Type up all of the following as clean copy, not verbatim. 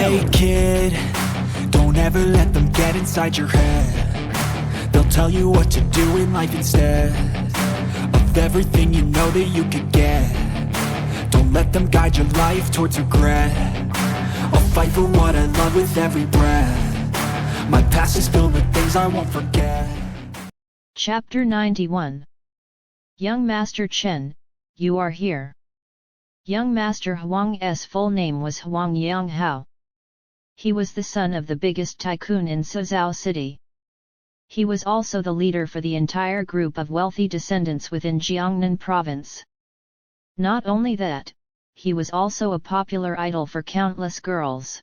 Hey kid, don't ever let them get inside your head. They'll tell you what to do in life instead of everything you know that you could get. Don't let them guide your life towards regret. I'll fight for what I love with every breath. My past is filled with things I won't forget. Chapter 91. Young Master Chen, you are here. Young Master Huang's full name was Huang Yang Hao. He was the son of the biggest tycoon in Suzhou City. He was also the leader for the entire group of wealthy descendants within Jiangnan province. Not only that, he was also a popular idol for countless girls.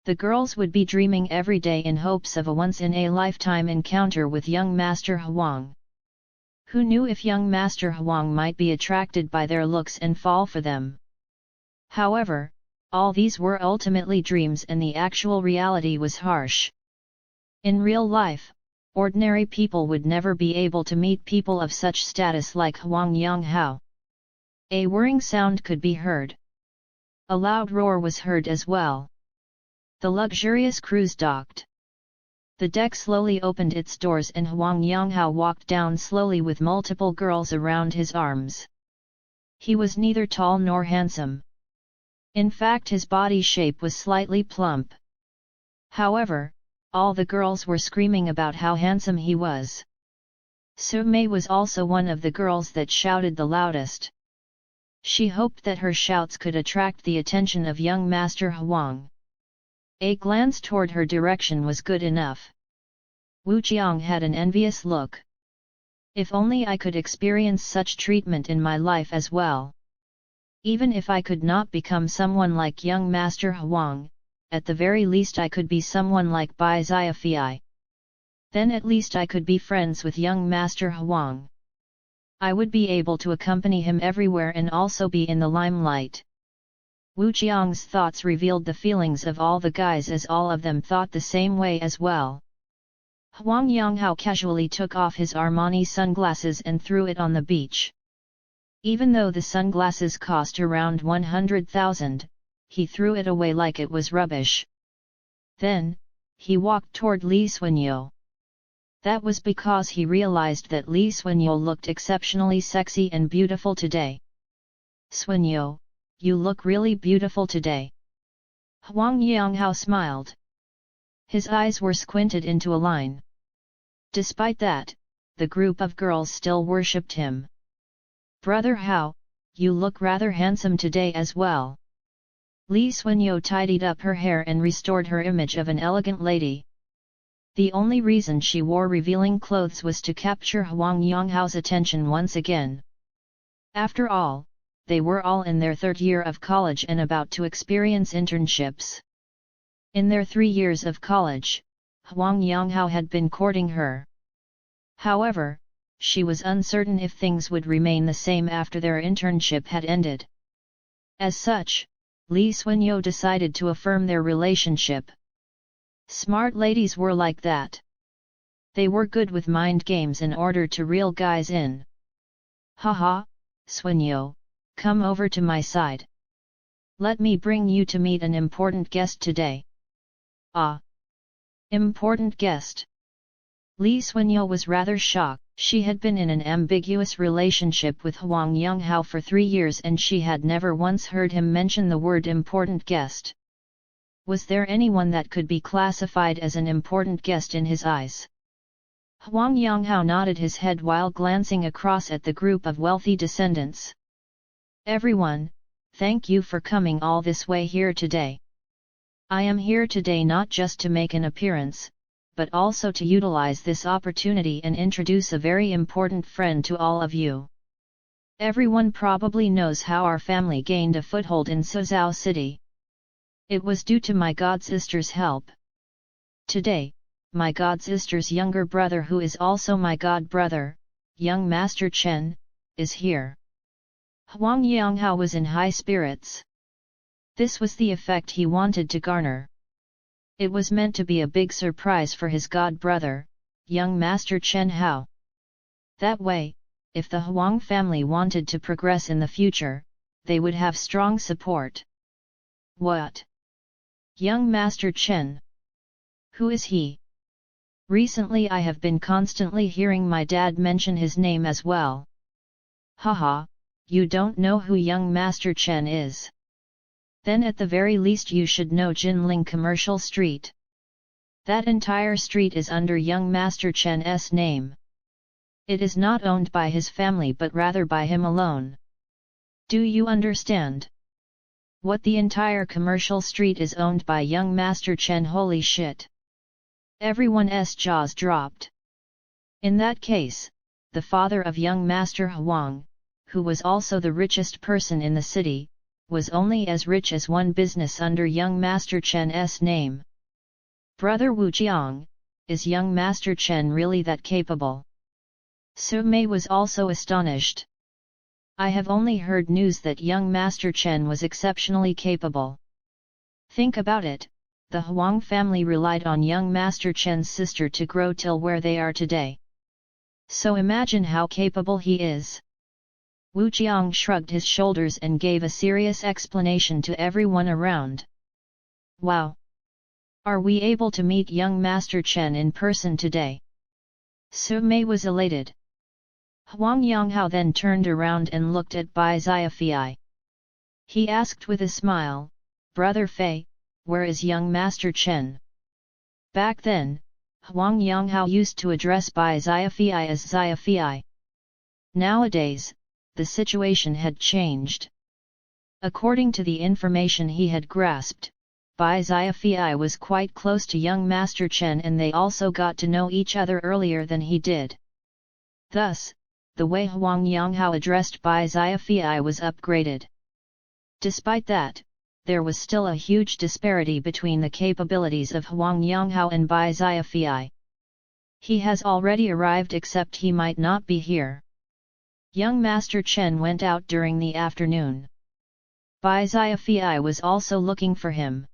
The girls would be dreaming every day in hopes of a once-in-a-lifetime encounter with young Master Huang. Who knew if young Master Huang might be attracted by their looks and fall for them? However, all these were ultimately dreams and the actual reality was harsh. In real life, ordinary people would never be able to meet people of such status like Huang Yang Hao. A whirring sound could be heard. A loud roar was heard as well. The luxurious cruise docked. The deck slowly opened its doors and Huang Yang Hao walked down slowly with multiple girls around his arms. He was neither tall nor handsome. In fact, his body shape was slightly plump. However, all the girls were screaming about how handsome he was. Su Mei was also one of the girls that shouted the loudest. She hoped that her shouts could attract the attention of young Master Huang. A glance toward her direction was good enough. Wu Jiang had an envious look. If only I could experience such treatment in my life as well. Even if I could not become someone like young Master Huang, at the very least I could be someone like Bai Xiafei. Then at least I could be friends with young Master Huang. I would be able to accompany him everywhere and also be in the limelight. Wu Jiang's thoughts revealed the feelings of all the guys as all of them thought the same way as well. Huang Yang Hao casually took off his Armani sunglasses and threw it on the beach. Even though the sunglasses cost around 100,000, he threw it away like it was rubbish. Then, he walked toward Li Xuanyou. That was because he realized that Li Xuanyou looked exceptionally sexy and beautiful today. Xuanyou, you look really beautiful today. Huang Yang Hao smiled. His eyes were squinted into a line. Despite that, the group of girls still worshipped him. Brother Hao, you look rather handsome today as well. Li Xuanyou tidied up her hair and restored her image of an elegant lady. The only reason she wore revealing clothes was to capture Huang Yang Hao's attention once again. After all, they were all in their third year of college and about to experience internships. In their 3 years of college, Huang Yang Hao had been courting her. However, she was uncertain if things would remain the same after their internship had ended. As such, Li Xuanyou decided to affirm their relationship. Smart ladies were like that. They were good with mind games in order to reel guys in. Haha, Xuanyou, come over to my side. Let me bring you to meet an important guest today. Ah! Important guest. Li Xuanyou was rather shocked. She had been in an ambiguous relationship with Huang Yang Hao for 3 years and she had never once heard him mention the word important guest. Was there anyone that could be classified as an important guest in his eyes? Huang Yang Hao nodded his head while glancing across at the group of wealthy descendants. Everyone, thank you for coming all this way here today. I am here today not just to make an appearance, but also to utilize this opportunity and introduce a very important friend to all of you. Everyone probably knows how our family gained a foothold in Suzhou City. It was due to my godsister's help. Today, my godsister's younger brother, who is also my god brother, young Master Chen, is here. Huang Yang Hao was in high spirits. This was the effect he wanted to garner. It was meant to be a big surprise for his god brother, young Master Chen Hao. That way, if the Huang family wanted to progress in the future, they would have strong support. What? Young Master Chen. Who is he? Recently I have been constantly hearing my dad mention his name as well. Haha, you don't know who young Master Chen is. Then at the very least you should know Jinling Commercial Street. That entire street is under young Master Chen's name. It is not owned by his family but rather by him alone. Do you understand? What, the entire commercial street is owned by young Master Chen? Holy shit! Everyone's jaws dropped. In that case, the father of young Master Huang, who was also the richest person in the city, was only as rich as one business under young Master Chen's name. Brother Wu Jiang, is young Master Chen really that capable? Su Mei was also astonished. I have only heard news that young Master Chen was exceptionally capable. Think about it, the Huang family relied on young Master Chen's sister to grow till where they are today. So imagine how capable he is. Wu Jiang shrugged his shoulders and gave a serious explanation to everyone around. Wow! Are we able to meet young Master Chen in person today? Su Mei was elated. Huang Yanghao then turned around and looked at Bai Xiafei. He asked with a smile, Brother Fei, where is young Master Chen? Back then, Huang Yanghao used to address Bai Xiafei as Xiafei. Nowadays, the situation had changed. According to the information he had grasped, Bai Xiafei was quite close to young Master Chen and they also got to know each other earlier than he did. Thus, the way Huang Yanghao addressed Bai Xiafei was upgraded. Despite that, there was still a huge disparity between the capabilities of Huang Yanghao and Bai Xiafei. He has already arrived, except he might not be here. Young Master Chen went out during the afternoon. Bai Xiafei was also looking for him.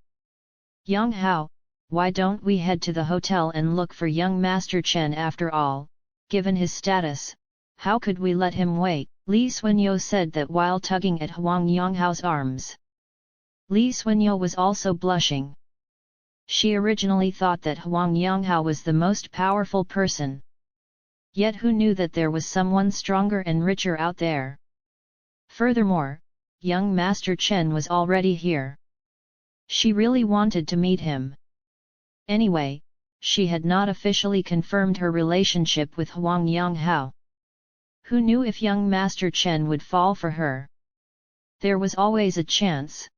Yang Hao, why don't we head to the hotel and look for young Master Chen? After all, given his status, how could we let him wait? Li Xuanyou said that while tugging at Huang Yanghao's arms. Li Xuanyou was also blushing. She originally thought that Huang Yanghao was the most powerful person. Yet who knew that there was someone stronger and richer out there? Furthermore, young Master Chen was already here. She really wanted to meet him. Anyway, she had not officially confirmed her relationship with Huang Yanghao. Who knew if young Master Chen would fall for her? There was always a chance.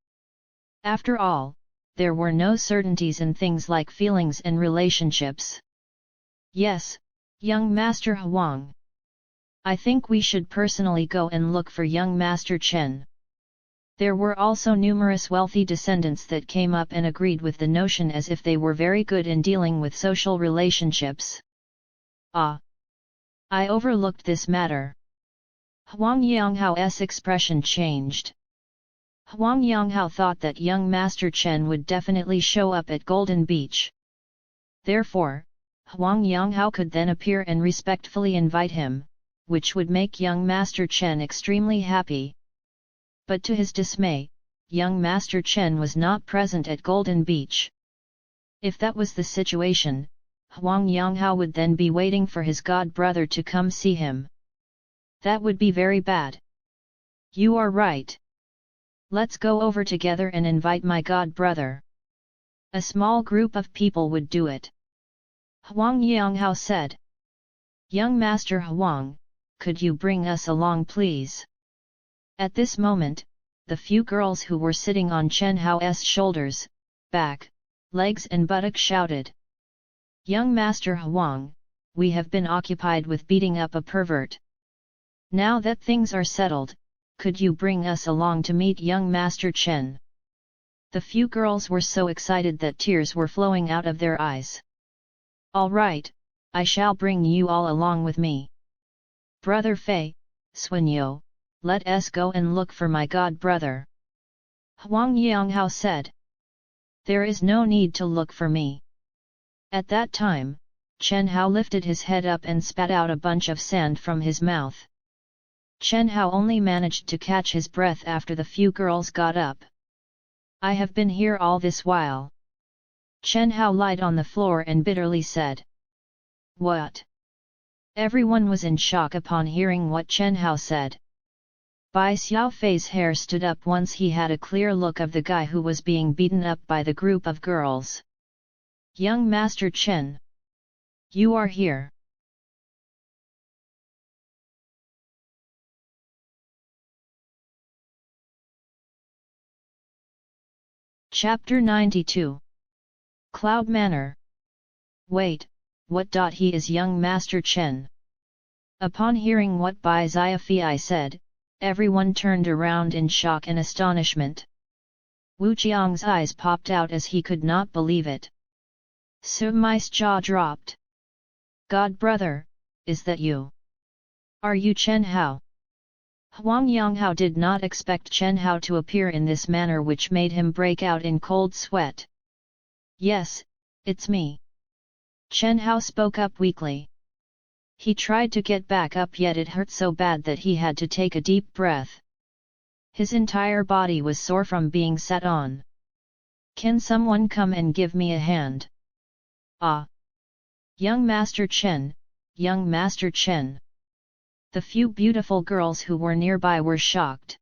After all, there were no certainties in things like feelings and relationships. Yes, young Master Huang. I think we should personally go and look for young Master Chen. There were also numerous wealthy descendants that came up and agreed with the notion as if they were very good in dealing with social relationships. Ah! I overlooked this matter. Huang Yanghao's expression changed. Huang Yanghao thought that young Master Chen would definitely show up at Golden Beach. Therefore, Huang Yanghao could then appear and respectfully invite him, which would make young Master Chen extremely happy. But to his dismay, young Master Chen was not present at Golden Beach. If that was the situation, Huang Yanghao would then be waiting for his god brother to come see him. That would be very bad. You are right. Let's go over together and invite my god brother. A small group of people would do it. Huang Yanghao said. Young Master Huang, could you bring us along please? At this moment, the few girls who were sitting on Chen Hao's shoulders, back, legs and buttock shouted. Young Master Huang, we have been occupied with beating up a pervert. Now that things are settled, could you bring us along to meet young Master Chen? The few girls were so excited that tears were flowing out of their eyes. All right, I shall bring you all along with me. Brother Fei, Xuanyou, let us go and look for my god brother. Huang Yanghao said. There is no need to look for me. At that time, Chen Hao lifted his head up and spat out a bunch of sand from his mouth. Chen Hao only managed to catch his breath after the few girls got up. I have been here all this while. Chen Hao lied on the floor and bitterly said. What? Everyone was in shock upon hearing what Chen Hao said. Bai Xiaofei's hair stood up once he had a clear look of the guy who was being beaten up by the group of girls. Young Master Chen. You are here. Chapter 92. Cloud Manor. Wait, what? He is young Master Chen. Upon hearing what Bai Xiaofei said, everyone turned around in shock and astonishment. Wu Qiang's eyes popped out as he could not believe it. Sumai's jaw dropped. God brother, is that you? Are you Chen Hao? Huang Yanghao did not expect Chen Hao to appear in this manner, which made him break out in cold sweat. Yes, it's me. Chen Hao spoke up weakly. He tried to get back up, yet it hurt so bad that he had to take a deep breath. His entire body was sore from being sat on. Can someone come and give me a hand? Ah! Young Master Chen, young Master Chen. The few beautiful girls who were nearby were shocked.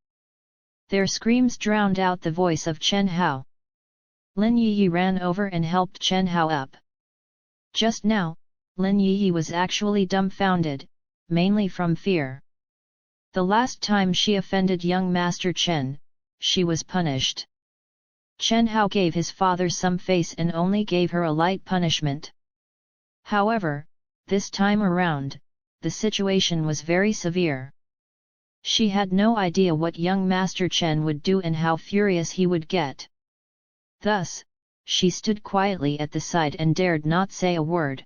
Their screams drowned out the voice of Chen Hao. Lin Yi ran over and helped Chen Hao up. Just now, Lin Yi was actually dumbfounded, mainly from fear. The last time she offended young Master Chen, she was punished. Chen Hao gave his father some face and only gave her a light punishment. However, this time around, the situation was very severe. She had no idea what young Master Chen would do and how furious he would get. Thus, she stood quietly at the side and dared not say a word.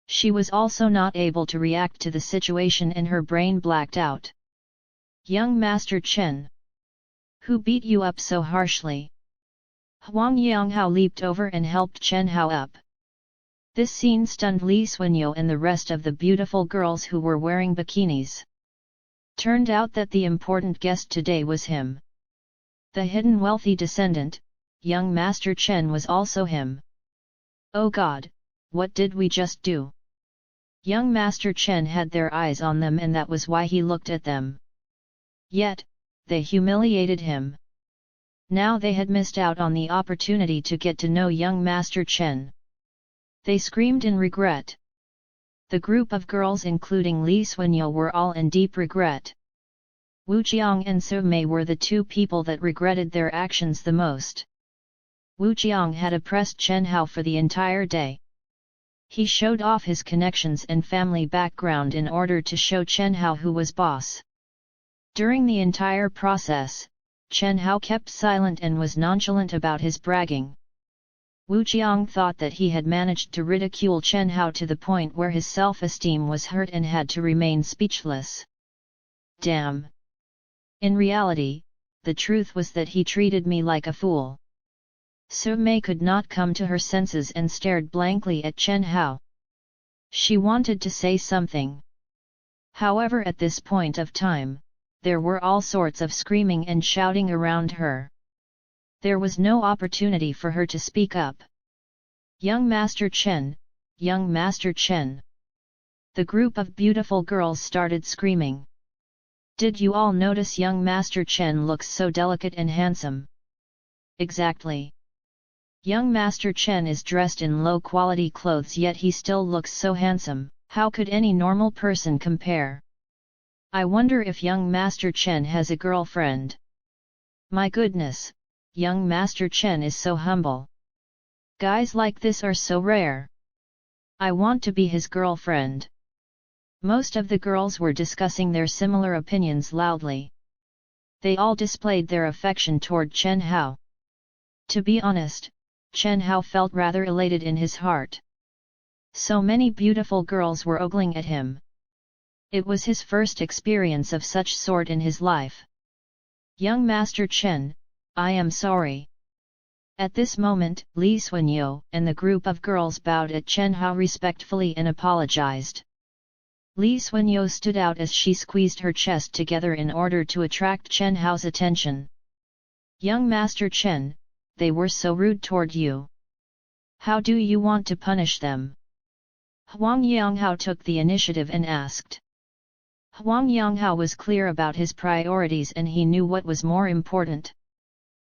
She was also not able to react to the situation and her brain blacked out. Young Master Chen. Who beat you up so harshly? Huang Yanghao leaped over and helped Chen Hao up. This scene stunned Li Xuanyo and the rest of the beautiful girls who were wearing bikinis. Turned out that the important guest today was him. The hidden wealthy descendant, young Master Chen, was also him. Oh God, what did we just do? Young Master Chen had their eyes on them, and that was why he looked at them. Yet, they humiliated him. Now they had missed out on the opportunity to get to know young Master Chen. They screamed in regret. The group of girls including Li Xuanyo were all in deep regret. Wu Qiang and Su Mei were the two people that regretted their actions the most. Wu Qiang had oppressed Chen Hao for the entire day. He showed off his connections and family background in order to show Chen Hao who was boss. During the entire process, Chen Hao kept silent and was nonchalant about his bragging. Wu Qiang thought that he had managed to ridicule Chen Hao to the point where his self-esteem was hurt and had to remain speechless. Damn! In reality, the truth was that he treated me like a fool. Su Mei could not come to her senses and stared blankly at Chen Hao. She wanted to say something. However, at this point of time, there were all sorts of screaming and shouting around her. There was no opportunity for her to speak up. Young Master Chen, young Master Chen. The group of beautiful girls started screaming. Did you all notice young Master Chen looks so delicate and handsome? Exactly. Young Master Chen is dressed in low-quality clothes, yet he still looks so handsome. How could any normal person compare? I wonder if young Master Chen has a girlfriend. My goodness, young Master Chen is so humble. Guys like this are so rare. I want to be his girlfriend. Most of the girls were discussing their similar opinions loudly. They all displayed their affection toward Chen Hao. To be honest, Chen Hao felt rather elated in his heart. So many beautiful girls were ogling at him. It was his first experience of such sort in his life. Young Master Chen, I am sorry. At this moment, Li Xuanyo and the group of girls bowed at Chen Hao respectfully and apologized. Li Xuanyo stood out as she squeezed her chest together in order to attract Chen Hao's attention. Young Master Chen, they were so rude toward you. How do you want to punish them? Huang Yanghao took the initiative and asked. Huang Yanghao was clear about his priorities and he knew what was more important.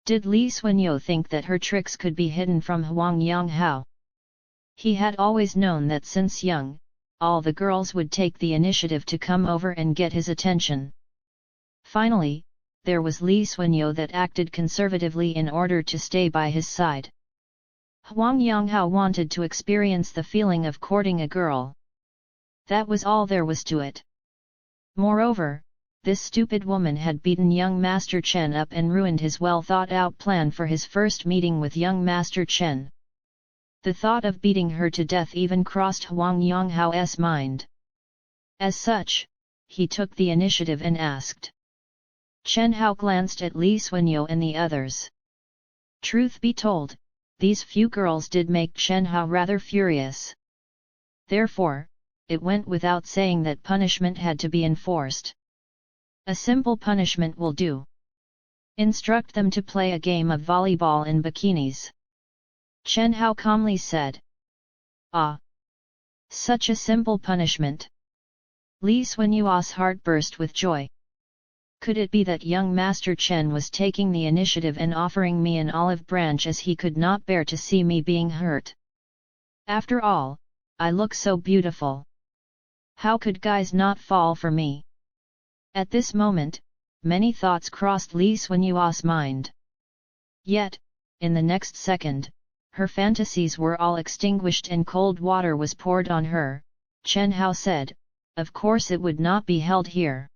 Did Li Xuanyou think that her tricks could be hidden from Huang Yanghao? He had always known that since young, all the girls would take the initiative to come over and get his attention. Finally, there was Li Xuanyou that acted conservatively in order to stay by his side. Huang Yanghao wanted to experience the feeling of courting a girl. That was all there was to it. Moreover, this stupid woman had beaten young Master Chen up and ruined his well-thought-out plan for his first meeting with young Master Chen. The thought of beating her to death even crossed Huang Yanghao's mind. As such, he took the initiative and asked. Chen Hao glanced at Li Xuanyou and the others. Truth be told, these few girls did make Chen Hao rather furious. Therefore, it went without saying that punishment had to be enforced. A simple punishment will do. Instruct them to play a game of volleyball in bikinis. Chen Hao calmly said. Ah! Such a simple punishment! Li Xuanyou's heart burst with joy. Could it be that young Master Chen was taking the initiative and offering me an olive branch as he could not bear to see me being hurt? After all, I look so beautiful. How could guys not fall for me? At this moment, many thoughts crossed Li Xuanyou's mind. Yet, in the next second, her fantasies were all extinguished and cold water was poured on her. Chen Hao said, of course it would not be held here.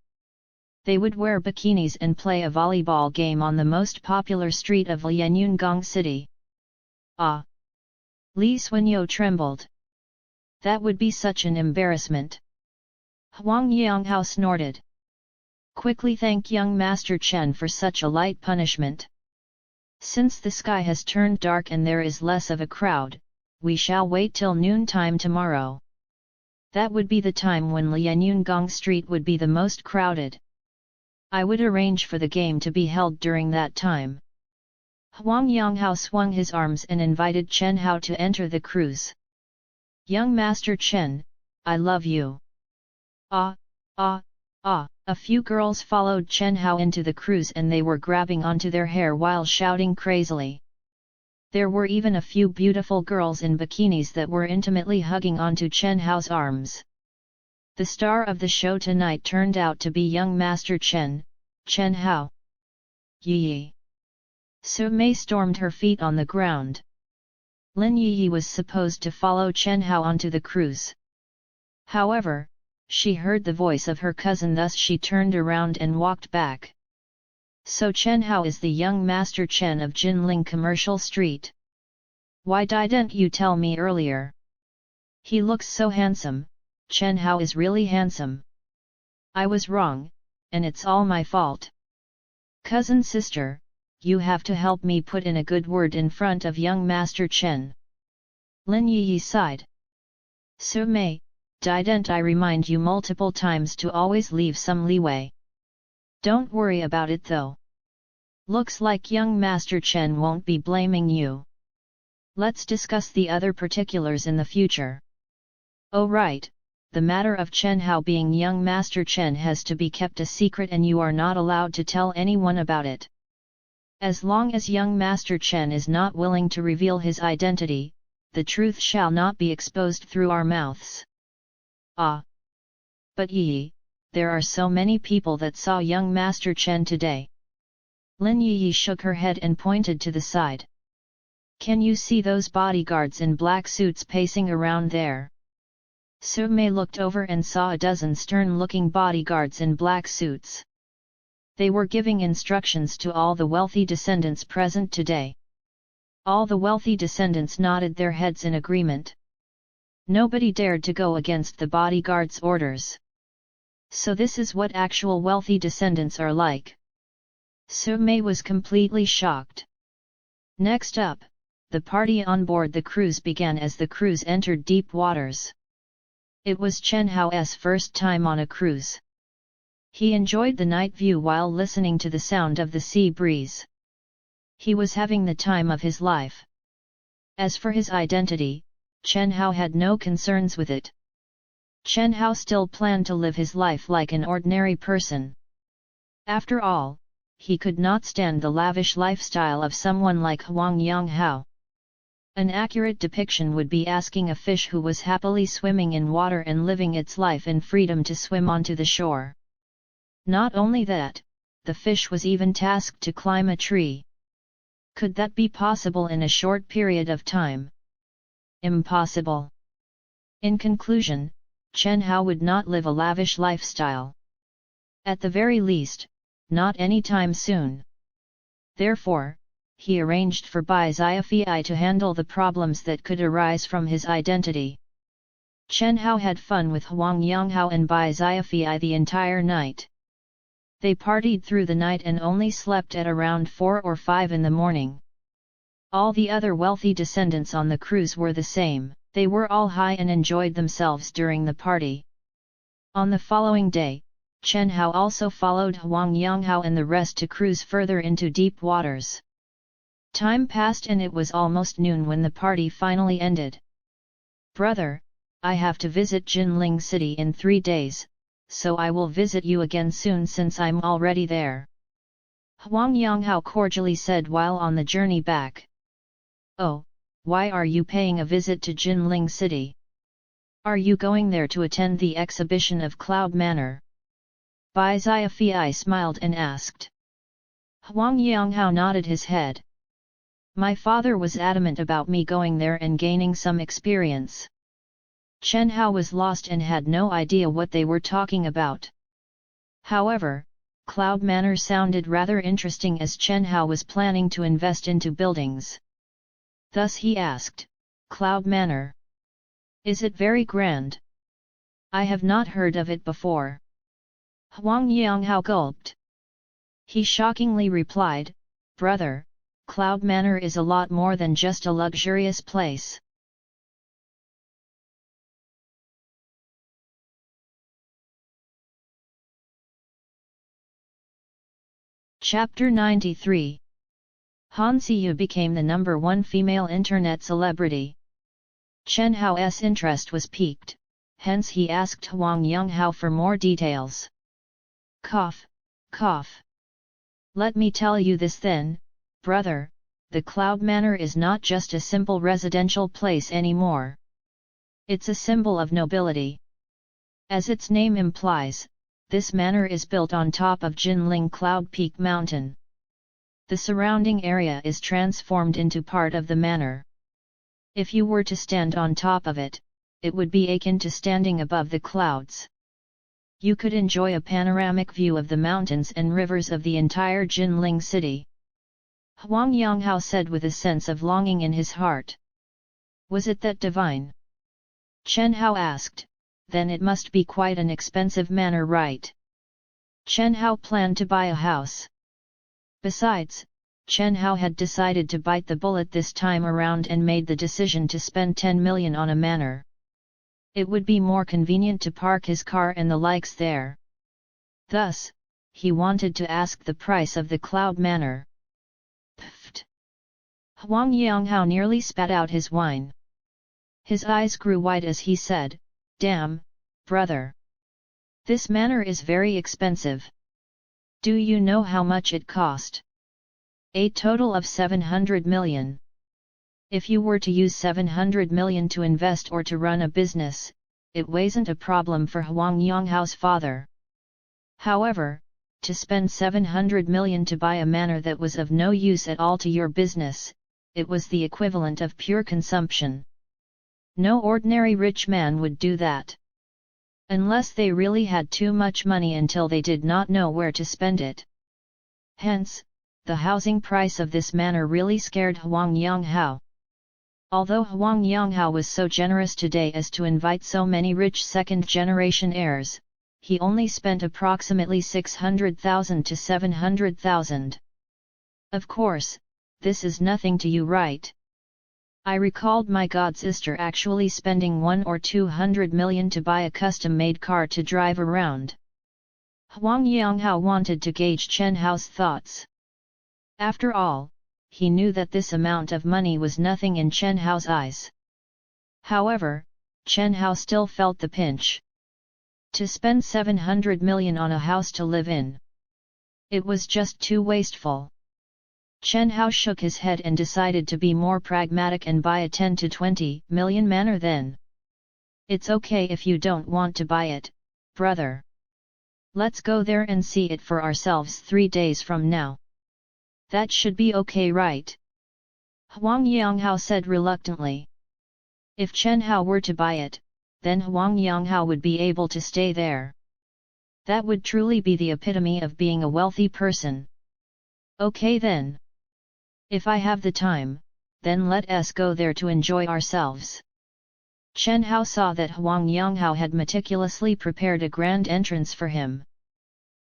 They would wear bikinis and play a volleyball game on the most popular street of Lianyungong City. Ah! Li Xuanyou trembled. That would be such an embarrassment. Huang Yanghao snorted. Quickly thank young Master Chen for such a light punishment. Since the sky has turned dark and there is less of a crowd, we shall wait till noontime tomorrow. That would be the time when Lianyungong Street would be the most crowded. I would arrange for the game to be held during that time. Huang Yanghao swung his arms and invited Chen Hao to enter the cruise. Young Master Chen, I love you. Ah, ah, ah! A few girls followed Chen Hao into the cruise and they were grabbing onto their hair while shouting crazily. There were even a few beautiful girls in bikinis that were intimately hugging onto Chen Hao's arms. The star of the show tonight turned out to be young Master Chen Hao. Yi. Su Mei stormed her feet on the ground. Lin Yi was supposed to follow Chen Hao onto the cruise. However, she heard the voice of her cousin, thus she turned around and walked back. So Chen Hao is the young Master Chen of Jinling Commercial Street. Why didn't you tell me earlier? He looks so handsome. Chen Hao is really handsome. I was wrong, and it's all my fault. Cousin sister, you have to help me put in a good word in front of young Master Chen. Lin Yi sighed. Su Mei, didn't I remind you multiple times to always leave some leeway? Don't worry about it though. Looks like young Master Chen won't be blaming you. Let's discuss the other particulars in the future. Oh right, the matter of Chen Hao being young Master Chen has to be kept a secret and you are not allowed to tell anyone about it. As long as young Master Chen is not willing to reveal his identity, the truth shall not be exposed through our mouths. Ah! But Yi, there are so many people that saw young Master Chen today. Lin Yi shook her head and pointed to the side. Can you see those bodyguards in black suits pacing around there? Su Mei looked over and saw a dozen stern-looking bodyguards in black suits. They were giving instructions to all the wealthy descendants present today. All the wealthy descendants nodded their heads in agreement. Nobody dared to go against the bodyguard's orders. So this is what actual wealthy descendants are like. Su Mei was completely shocked. Next up, the party on board the cruise began as the cruise entered deep waters. It was Chen Hao's first time on a cruise. He enjoyed the night view while listening to the sound of the sea breeze. He was having the time of his life. As for his identity, Chen Hao had no concerns with it. Chen Hao still planned to live his life like an ordinary person. After all, he could not stand the lavish lifestyle of someone like Huang Yonghao. An accurate depiction would be asking a fish who was happily swimming in water and living its life in freedom to swim onto the shore. Not only that, the fish was even tasked to climb a tree. Could that be possible in a short period of time? Impossible. In conclusion, Chen Hao would not live a lavish lifestyle. At the very least, not anytime soon. Therefore, he arranged for Bai Xiafei to handle the problems that could arise from his identity. Chen Hao had fun with Huang Yonghao and Bai Xiafei the entire night. They partied through the night and only slept at around 4 or 5 in the morning. All the other wealthy descendants on the cruise were the same, they were all high and enjoyed themselves during the party. On the following day, Chen Hao also followed Huang Yonghao and the rest to cruise further into deep waters. Time passed and it was almost noon when the party finally ended. "Brother, I have to visit Jinling City in 3 days, so I will visit you again soon since I'm already there," Huang Yonghao cordially said while on the journey back. "Oh, why are you paying a visit to Jinling City? Are you going there to attend the exhibition of Cloud Manor?" Bai Xiafei smiled and asked. Huang Yonghao nodded his head. "My father was adamant about me going there and gaining some experience." Chen Hao was lost and had no idea what they were talking about. However, Cloud Manor sounded rather interesting as Chen Hao was planning to invest into buildings. Thus he asked, "Cloud Manor? Is it very grand? I have not heard of it before." Huang Yonghao gulped. He shockingly replied, "Brother, Cloud Manor is a lot more than just a luxurious place. Chapter 93. Han Siyu became the #1 female internet celebrity. Chen Hao's interest was piqued, hence he asked Huang Yonghao for more details. Cough, cough. "Let me tell you this then, brother, the Cloud Manor is not just a simple residential place anymore. It's a symbol of nobility. As its name implies, this manor is built on top of Jinling Cloud Peak Mountain. The surrounding area is transformed into part of the manor. If you were to stand on top of it, it would be akin to standing above the clouds. You could enjoy a panoramic view of the mountains and rivers of the entire Jinling city." Huang Yonghao said with a sense of longing in his heart. "Was it that divine?" Chen Hao asked. "Then it must be quite an expensive manor, right?" Chen Hao planned to buy a house. Besides, Chen Hao had decided to bite the bullet this time around and made the decision to spend 10 million on a manor. It would be more convenient to park his car and the likes there. Thus, he wanted to ask the price of the Cloud Manor. Pfft! Huang Yonghao nearly spat out his wine. His eyes grew wide as he said, "Damn, brother! This manor is very expensive. Do you know how much it cost? A total of 700 million. If you were to use 700 million to invest or to run a business, it wasn't a problem for Huang Yonghao's father. However, to spend 700 million to buy a manor that was of no use at all to your business, it was the equivalent of pure consumption. No ordinary rich man would do that. Unless they really had too much money until they did not know where to spend it. Hence, the housing price of this manor really scared Huang Yonghao. Although Huang Yonghao was so generous today as to invite so many rich second-generation heirs, he only spent approximately 600,000 to 700,000. Of course, this is nothing to you, right? I recalled my godsister actually spending 100 or 200 million to buy a custom-made car to drive around. Huang Yonghao wanted to gauge Chen Hao's thoughts. After all, he knew that this amount of money was nothing in Chen Hao's eyes. However, Chen Hao still felt the pinch. To spend 700 million on a house to live in. It was just too wasteful. Chen Hao shook his head and decided to be more pragmatic and buy a 10 to 20 million manor then. It's okay if you don't want to buy it, brother. Let's go there and see it for ourselves 3 days from now. That should be okay, right? Huang Yanghao said reluctantly. If Chen Hao were to buy it, then Huang Yanghao would be able to stay there. That would truly be the epitome of being a wealthy person. Okay then. If I have the time, then let us go there to enjoy ourselves. Chen Hao saw that Huang Yanghao had meticulously prepared a grand entrance for him.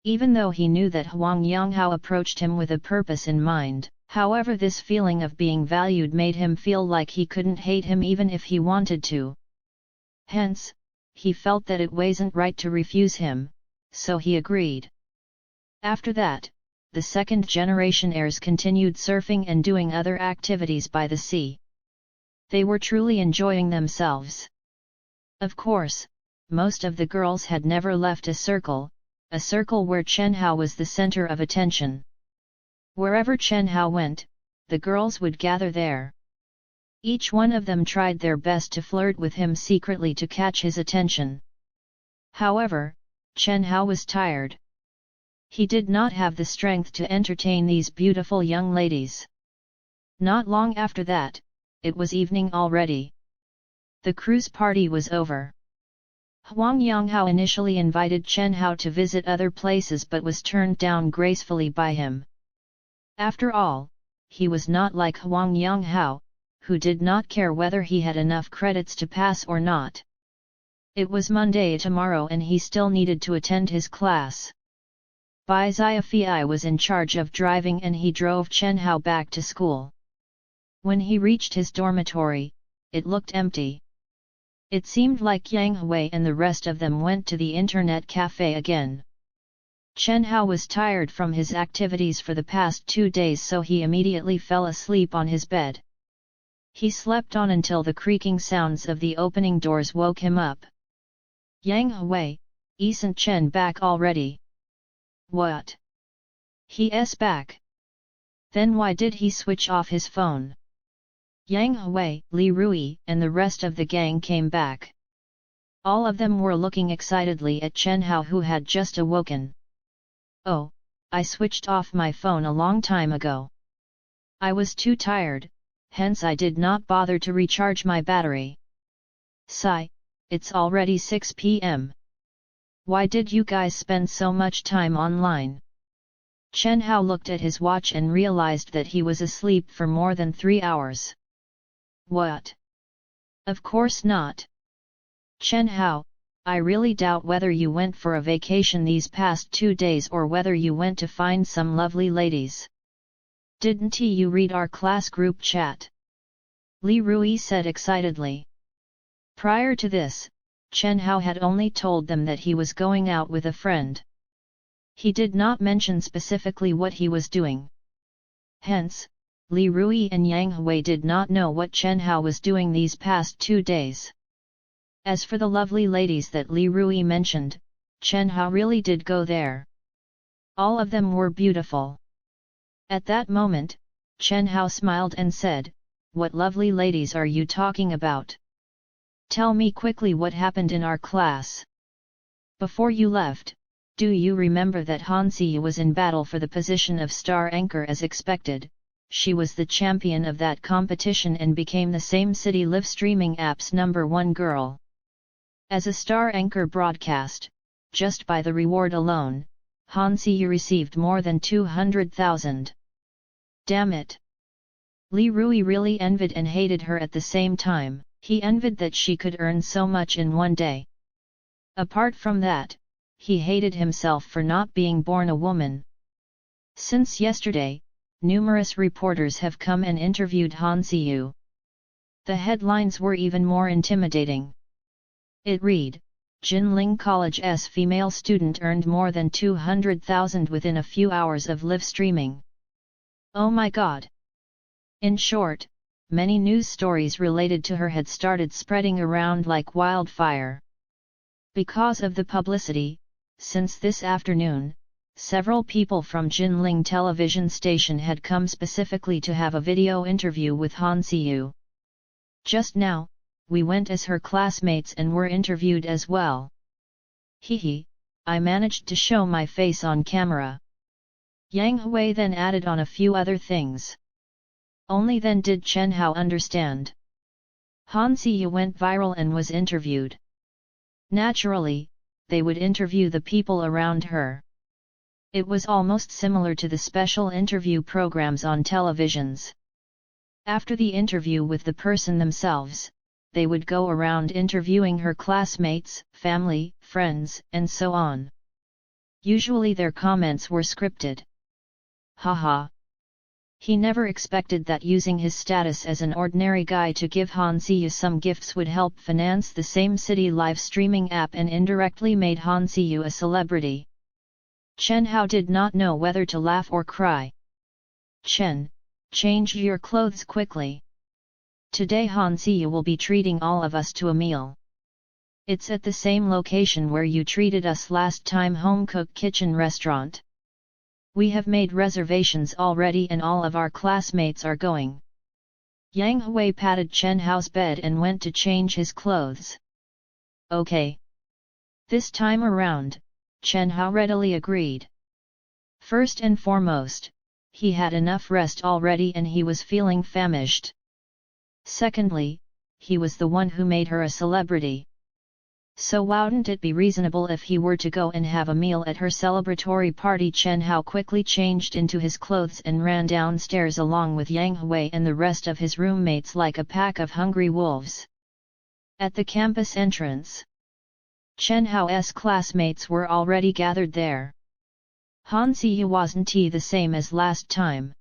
Even though he knew that Huang Yanghao approached him with a purpose in mind, however, this feeling of being valued made him feel like he couldn't hate him even if he wanted to. Hence, he felt that it wasn't right to refuse him, so he agreed. After that, the second-generation heirs continued surfing and doing other activities by the sea. They were truly enjoying themselves. Of course, most of the girls had never left a circle where Chen Hao was the center of attention. Wherever Chen Hao went, the girls would gather there. Each one of them tried their best to flirt with him secretly to catch his attention. However, Chen Hao was tired. He did not have the strength to entertain these beautiful young ladies. Not long after that, it was evening already. The cruise party was over. Huang Yanghao initially invited Chen Hao to visit other places but was turned down gracefully by him. After all, he was not like Huang Yanghao, who did not care whether he had enough credits to pass or not. It was Monday tomorrow and he still needed to attend his class. Bai Xiaofei was in charge of driving and he drove Chen Hao back to school. When he reached his dormitory, it looked empty. It seemed like Yang Hui and the rest of them went to the internet cafe again. Chen Hao was tired from his activities for the past 2 days, so he immediately fell asleep on his bed. He slept on until the creaking sounds of the opening doors woke him up. Yang Hui, isn't Chen back already? What? He's back. Then why did he switch off his phone? Yang Hui, Li Rui, and the rest of the gang came back. All of them were looking excitedly at Chen Hao, who had just awoken. Oh, I switched off my phone a long time ago. I was too tired, hence I did not bother to recharge my battery. Sigh, it's already 6 p.m. Why did you guys spend so much time online? Chen Hao looked at his watch and realized that he was asleep for more than 3 hours. What? Of course not. Chen Hao, I really doubt whether you went for a vacation these past 2 days or whether you went to find some lovely ladies. Didn't you read our class group chat? Li Rui said excitedly. Prior to this, Chen Hao had only told them that he was going out with a friend. He did not mention specifically what he was doing. Hence, Li Rui and Yang Hui did not know what Chen Hao was doing these past 2 days. As for the lovely ladies that Li Rui mentioned, Chen Hao really did go there. All of them were beautiful. At that moment, Chen Hao smiled and said, "What lovely ladies are you talking about? Tell me quickly what happened in our class. Before you left, do you remember that Han Siyu was in battle for the position of star anchor as expected? She was the champion of that competition and became the same city live streaming app's #1 girl. As a star anchor broadcast, just by the reward alone, Han Siyu received more than 200,000. Damn it! Li Rui really envied and hated her at the same time. He envied that she could earn so much in one day. Apart from that, he hated himself for not being born a woman. Since yesterday, numerous reporters have come and interviewed Han Siyu. The headlines were even more intimidating. It read, Jinling College's female student earned more than 200,000 within a few hours of live streaming. Oh my god! In short, many news stories related to her had started spreading around like wildfire. Because of the publicity, since this afternoon, several people from Jinling television station had come specifically to have a video interview with Han Siyu. Just now, we went as her classmates and were interviewed as well. Hehe, I managed to show my face on camera. Yang Hui then added on a few other things. Only then did Chen Hao understand. Han Siyu went viral and was interviewed. Naturally, they would interview the people around her. It was almost similar to the special interview programs on televisions. After the interview with the person themselves, they would go around interviewing her classmates, family, friends, and so on. Usually their comments were scripted. Haha. He never expected that using his status as an ordinary guy to give Han Siyu some gifts would help finance the same city live streaming app and indirectly made Han Siyu a celebrity. Chen Hao did not know whether to laugh or cry. Chen, change your clothes quickly. Today Han Siyu will be treating all of us to a meal. It's at the same location where you treated us last time, home-cooked kitchen restaurant. We have made reservations already and all of our classmates are going. Yang Hui patted Chen Hao's bed and went to change his clothes. Okay. This time around, Chen Hao readily agreed. First and foremost, he had enough rest already and he was feeling famished. Secondly, he was the one who made her a celebrity. So wouldn't it be reasonable if he were to go and have a meal at her celebratory party? Chen Hao quickly changed into his clothes and ran downstairs along with Yang Hui and the rest of his roommates like a pack of hungry wolves. At the campus entrance, Chen Hao's classmates were already gathered there. Han Siyu wasn't the same as last time.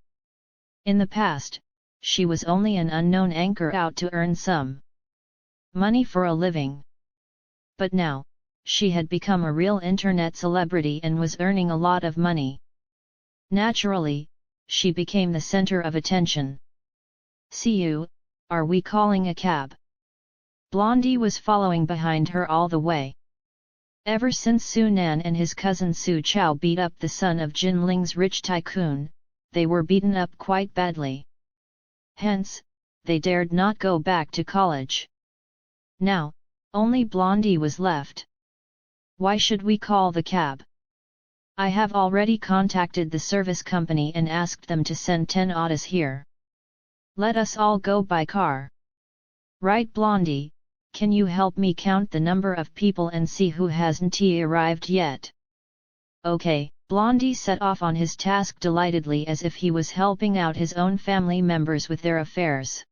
In the past, she was only an unknown anchor out to earn some money for a living. But now, she had become a real internet celebrity and was earning a lot of money. Naturally, she became the center of attention. Siyu, are we calling a cab? Blondie was following behind her all the way. Ever since Su Nan and his cousin Su Chao beat up the son of Jinling's rich tycoon, they were beaten up quite badly. Hence, they dared not go back to college. Now, only Blondie was left. Why should we call the cab? I have already contacted the service company and asked them to send 10 autos here. Let us all go by car. Right, Blondie, can you help me count the number of people and see who hasn't arrived yet? Okay, Blondie set off on his task delightedly as if he was helping out his own family members with their affairs.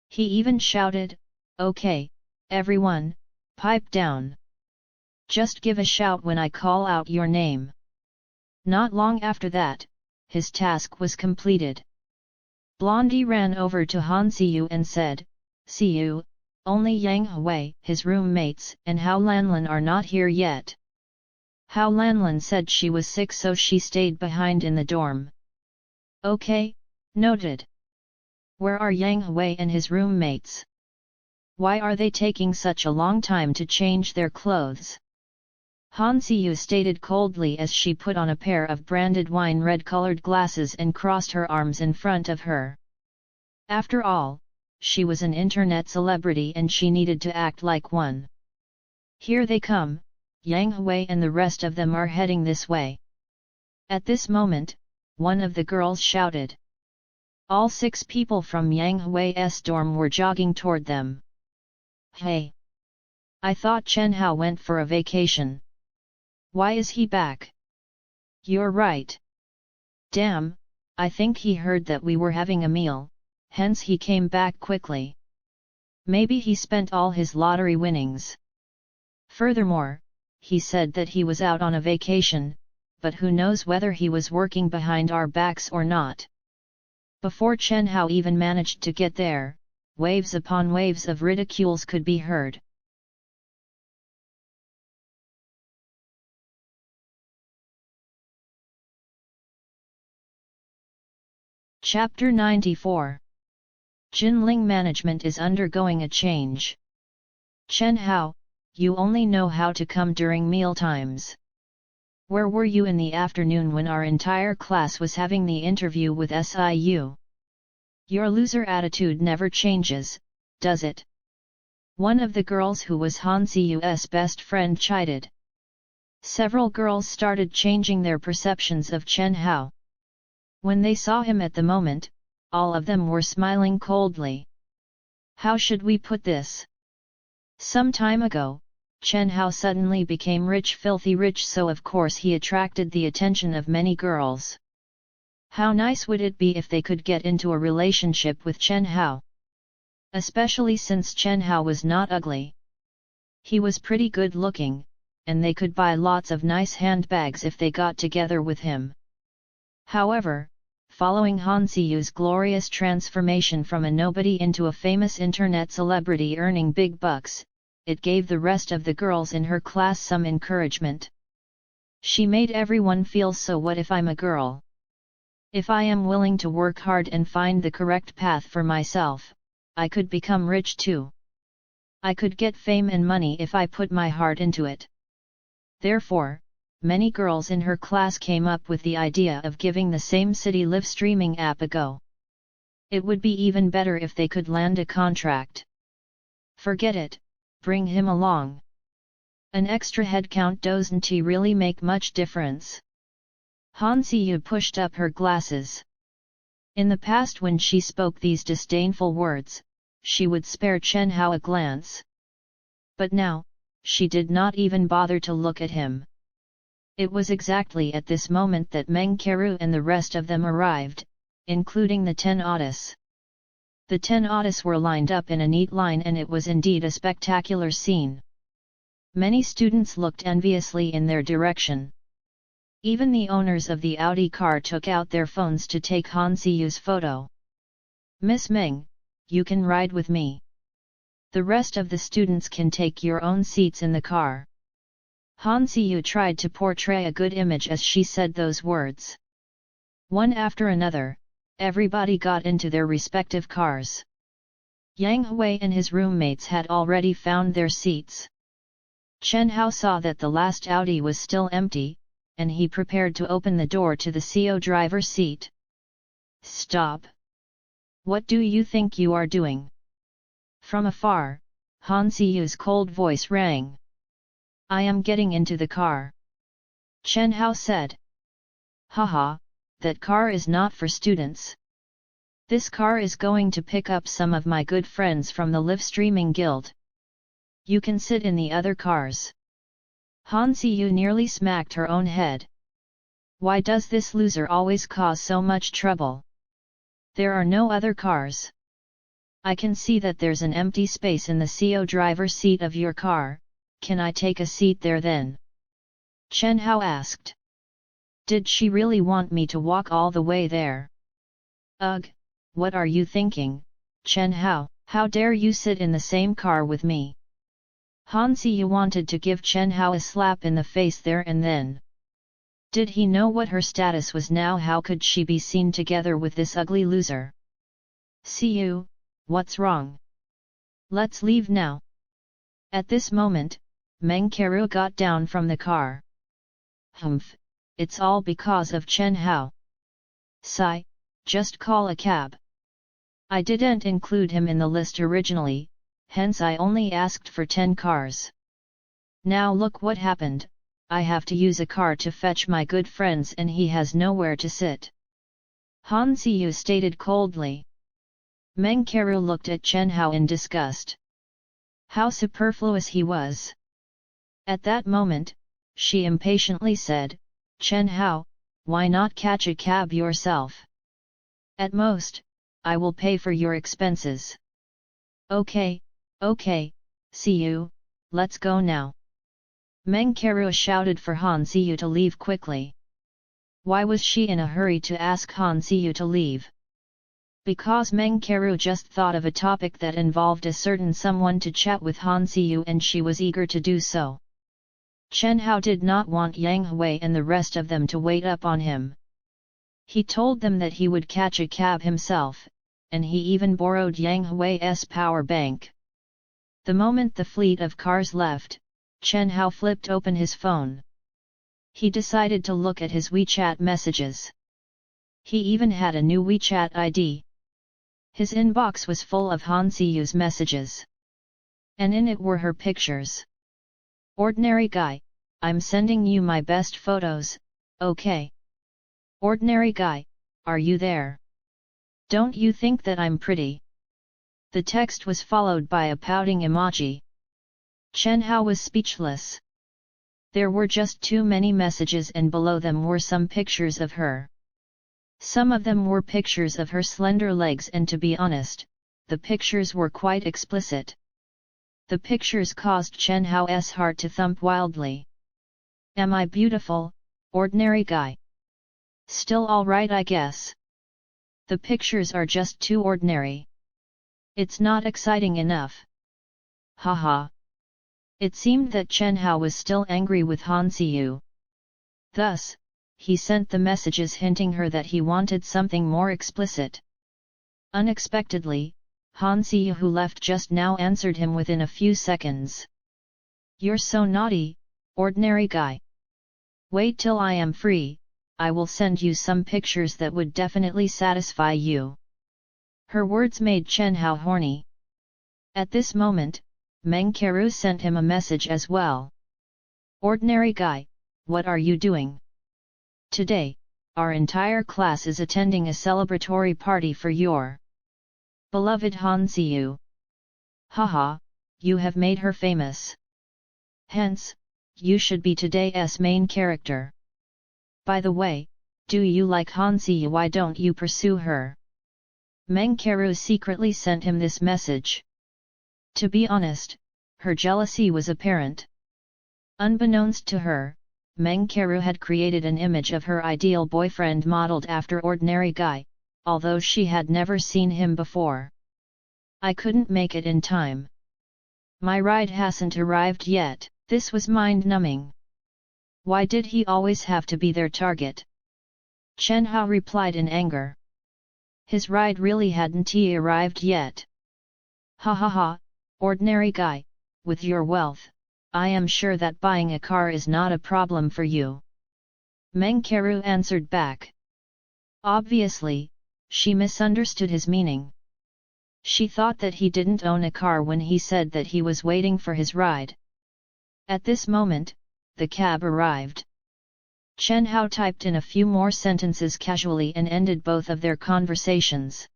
He even shouted, okay, everyone, pipe down. Just give a shout when I call out your name. Not long after that, his task was completed. Blondie ran over to Han Siyu and said, Siyu, only Yang Hui, his roommates, and Hao Lanlan are not here yet. Hao Lanlan said she was sick so she stayed behind in the dorm. Okay, noted. Where are Yang Hui and his roommates? Why are they taking such a long time to change their clothes? Han Siyu stated coldly as she put on a pair of branded wine red-colored glasses and crossed her arms in front of her. After all, she was an internet celebrity and she needed to act like one. Here they come, Yang Hui and the rest of them are heading this way. At this moment, one of the girls shouted. All 6 people from Yang Hui's dorm were jogging toward them. Hey! I thought Chen Hao went for a vacation. Why is he back? You're right. Damn, I think he heard that we were having a meal, hence he came back quickly. Maybe he spent all his lottery winnings. Furthermore, he said that he was out on a vacation, but who knows whether he was working behind our backs or not. Before Chen Hao even managed to get there, waves upon waves of ridicules could be heard. Chapter 94. Jinling management is undergoing a change. Chen Hao, you only know how to come during meal times. Where were you in the afternoon when our entire class was having the interview with SIU? Your loser attitude never changes, does it? One of the girls who was Han Siu's best friend chided. Several girls started changing their perceptions of Chen Hao. When they saw him at the moment, all of them were smiling coldly. How should we put this? Some time ago, Chen Hao suddenly became rich, filthy rich, so of course he attracted the attention of many girls. How nice would it be if they could get into a relationship with Chen Hao? Especially since Chen Hao was not ugly. He was pretty good looking, and they could buy lots of nice handbags if they got together with him. However, following Han Siu's glorious transformation from a nobody into a famous internet celebrity earning big bucks, it gave the rest of the girls in her class some encouragement. She made everyone feel, so what if I'm a girl? If I am willing to work hard and find the correct path for myself, I could become rich too. I could get fame and money if I put my heart into it. Therefore, many girls in her class came up with the idea of giving the same city live streaming app a go. It would be even better if they could land a contract. Forget it, bring him along. An extra headcount doesn't really make much difference. Han Siu pushed up her glasses. In the past, when she spoke these disdainful words, she would spare Chen Hao a glance. But now, she did not even bother to look at him. It was exactly at this moment that Meng Keru and the rest of them arrived, including the 10 Otis. The 10 Otis were lined up in a neat line, and it was indeed a spectacular scene. Many students looked enviously in their direction. Even the owners of the Audi car took out their phones to take Han Siu's photo. Miss Meng, you can ride with me. The rest of the students can take your own seats in the car. Han Siu tried to portray a good image as she said those words. One after another, everybody got into their respective cars. Yang Hui and his roommates had already found their seats. Chen Hao saw that the last Audi was still empty, and he prepared to open the door to the CO driver's seat. Stop! What do you think you are doing? From afar, Han Siu's cold voice rang. I am getting into the car. Chen Hao said. Haha, that car is not for students. This car is going to pick up some of my good friends from the live streaming guild. You can sit in the other cars. Han Siu nearly smacked her own head. Why does this loser always cause so much trouble? There are no other cars. I can see that there's an empty space in the CO driver's seat of your car. Can I take a seat there then? Chen Hao asked. Did she really want me to walk all the way there? Ugh, what are you thinking, Chen Hao? How dare you sit in the same car with me? Han Siu wanted to give Chen Hao a slap in the face there and then. Did he know what her status was now? How could she be seen together with this ugly loser? Siu, what's wrong? Let's leave now. At this moment, Meng Keru got down from the car. Humph, it's all because of Chen Hao. Sigh, just call a cab. I didn't include him in the list originally, hence I only asked for 10 cars. Now look what happened, I have to use a car to fetch my good friends and he has nowhere to sit. Han Siu stated coldly. Meng Keru looked at Chen Hao in disgust. How superfluous he was. At that moment, she impatiently said, Chen Hao, why not catch a cab yourself? At most, I will pay for your expenses. Okay, see you, let's go now. Meng Keru shouted for Han Siu to leave quickly. Why was she in a hurry to ask Han Siu to leave? Because Meng Keru just thought of a topic that involved a certain someone to chat with Han Siu and she was eager to do so. Chen Hao did not want Yang Hui and the rest of them to wait up on him. He told them that he would catch a cab himself, and he even borrowed Yang Hui's power bank. The moment the fleet of cars left, Chen Hao flipped open his phone. He decided to look at his WeChat messages. He even had a new WeChat ID. His inbox was full of Han Siyu's messages. And in it were her pictures. Ordinary guy, I'm sending you my best photos, okay? Ordinary guy, are you there? Don't you think that I'm pretty? The text was followed by a pouting emoji. Chen Hao was speechless. There were just too many messages, and below them were some pictures of her. Some of them were pictures of her slender legs, and to be honest, the pictures were quite explicit. The pictures caused Chen Hao's heart to thump wildly. Am I beautiful, ordinary guy? Still all right, I guess. The pictures are just too ordinary. It's not exciting enough. Haha. It seemed that Chen Hao was still angry with Han Siyu. Thus, he sent the messages hinting her that he wanted something more explicit. Unexpectedly, Han Siyu, who left just now, answered him within a few seconds. You're so naughty, ordinary guy. Wait till I am free, I will send you some pictures that would definitely satisfy you. Her words made Chen Hao horny. At this moment, Meng Keru sent him a message as well. Ordinary guy, what are you doing? Today, our entire class is attending a celebratory party for your beloved Han Siyu. Haha, you have made her famous. Hence, you should be today's main character. By the way, do you like Han Siyu? Why don't you pursue her? Meng Keru secretly sent him this message. To be honest, her jealousy was apparent. Unbeknownst to her, Meng Keru had created an image of her ideal boyfriend modeled after ordinary guy, although she had never seen him before. I couldn't make it in time. My ride hasn't arrived yet. This was mind-numbing. Why did he always have to be their target? Chen Hao replied in anger. His ride really hadn't arrived yet. Ha ha ha, ordinary guy, with your wealth, I am sure that buying a car is not a problem for you. Meng Keru answered back. Obviously, she misunderstood his meaning. She thought that he didn't own a car when he said that he was waiting for his ride. At this moment, the cab arrived. Chen Hao typed in a few more sentences casually and ended both of their conversations.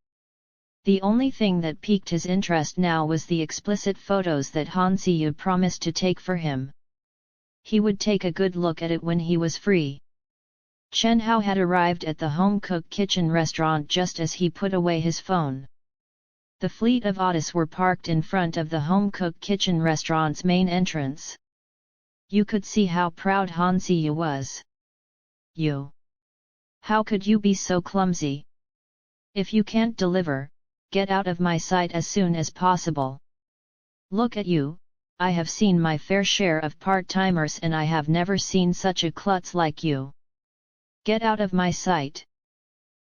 The only thing that piqued his interest now was the explicit photos that Han Siyu promised to take for him. He would take a good look at it when he was free. Chen Hao had arrived at the home-cooked kitchen restaurant just as he put away his phone. The fleet of autos were parked in front of the home-cooked kitchen restaurant's main entrance. You could see how proud Han Siyu was. You! How could you be so clumsy? If you can't deliver, get out of my sight as soon as possible. Look at you, I have seen my fair share of part-timers and I have never seen such a klutz like you. Get out of my sight.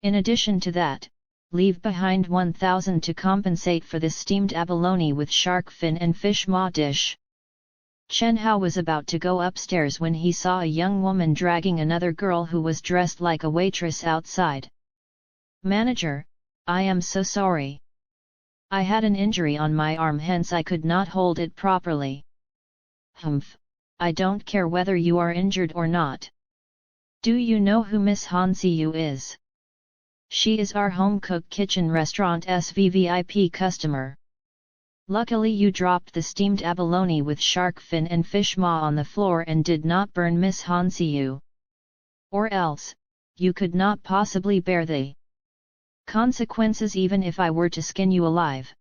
In addition to that, leave behind 1,000 to compensate for this steamed abalone with shark fin and fish maw dish. Chen Hao was about to go upstairs when he saw a young woman dragging another girl who was dressed like a waitress outside. Manager, I am so sorry. I had an injury on my arm, hence I could not hold it properly. Humph, I don't care whether you are injured or not. Do you know who Miss Han Siyu is? She is our home-cooked kitchen restaurant's VVIP customer. Luckily you dropped the steamed abalone with shark fin and fish maw on the floor and did not burn Miss Han Siyu. Or else, you could not possibly bear the consequences even if I were to skin you alive.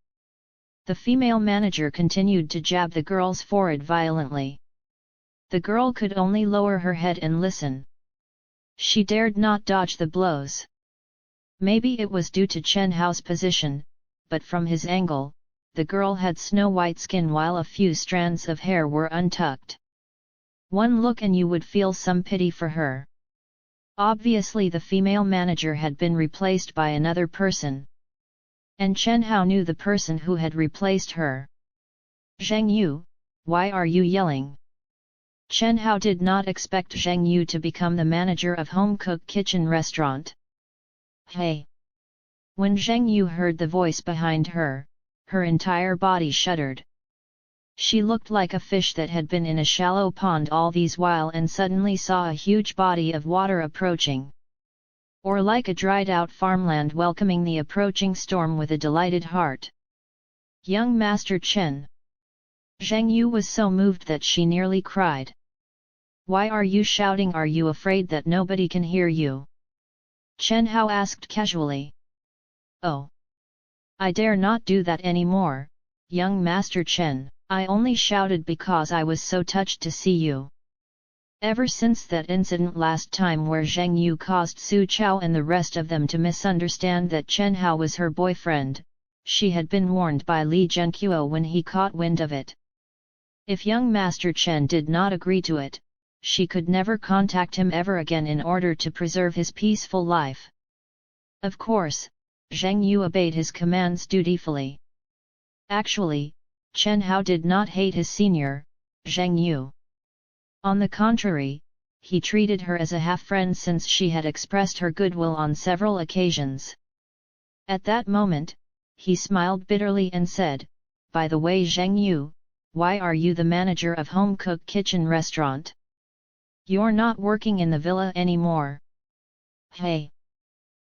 The female manager continued to jab the girl's forehead violently. The girl could only lower her head and listen. She dared not dodge the blows. Maybe it was due to Chen Hao's position, but from his angle, the girl had snow-white skin while a few strands of hair were untucked. One look and you would feel some pity for her. Obviously the female manager had been replaced by another person. and Chen Hao knew the person who had replaced her. Zheng Yu, why are you yelling? Chen Hao did not expect Zheng Yu to become the manager of home-cooked kitchen restaurant. Hey! When Zheng Yu heard the voice behind her, her entire body shuddered. She looked like a fish that had been in a shallow pond all these while and suddenly saw a huge body of water approaching. Or like a dried-out farmland welcoming the approaching storm with a delighted heart. Young Master Chen. Zheng Yu was so moved that she nearly cried. Why are you shouting? Are you afraid that nobody can hear you? Chen Hao asked casually. Oh! I dare not do that anymore, young Master Chen, I only shouted because I was so touched to see you. Ever since that incident last time where Zheng Yu caused Su Chao and the rest of them to misunderstand that Chen Hao was her boyfriend, she had been warned by Li Zhenqiu when he caught wind of it. If young Master Chen did not agree to it, she could never contact him ever again in order to preserve his peaceful life. Of course, Zheng Yu obeyed his commands dutifully. Actually, Chen Hao did not hate his senior, Zheng Yu. On the contrary, he treated her as a half-friend since she had expressed her goodwill on several occasions. At that moment, he smiled bitterly and said, by the way Zheng Yu, why are you the manager of home-cooked kitchen restaurant? You're not working in the villa anymore. Hey!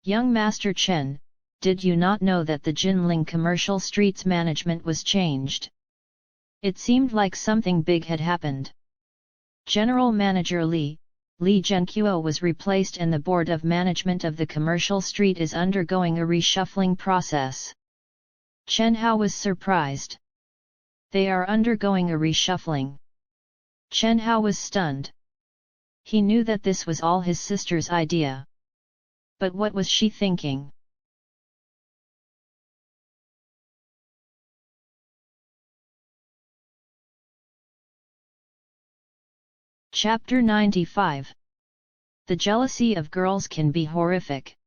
Young Master Chen, did you not know that the Jinling Commercial Street's management was changed? It seemed like something big had happened. General Manager Li Zhenqiu was replaced and the board of management of the commercial street is undergoing a reshuffling process. Chen Hao was surprised. They are undergoing a reshuffling. Chen Hao was stunned. He knew that this was all his sister's idea. But what was she thinking? Chapter 95. The jealousy of girls can be horrific.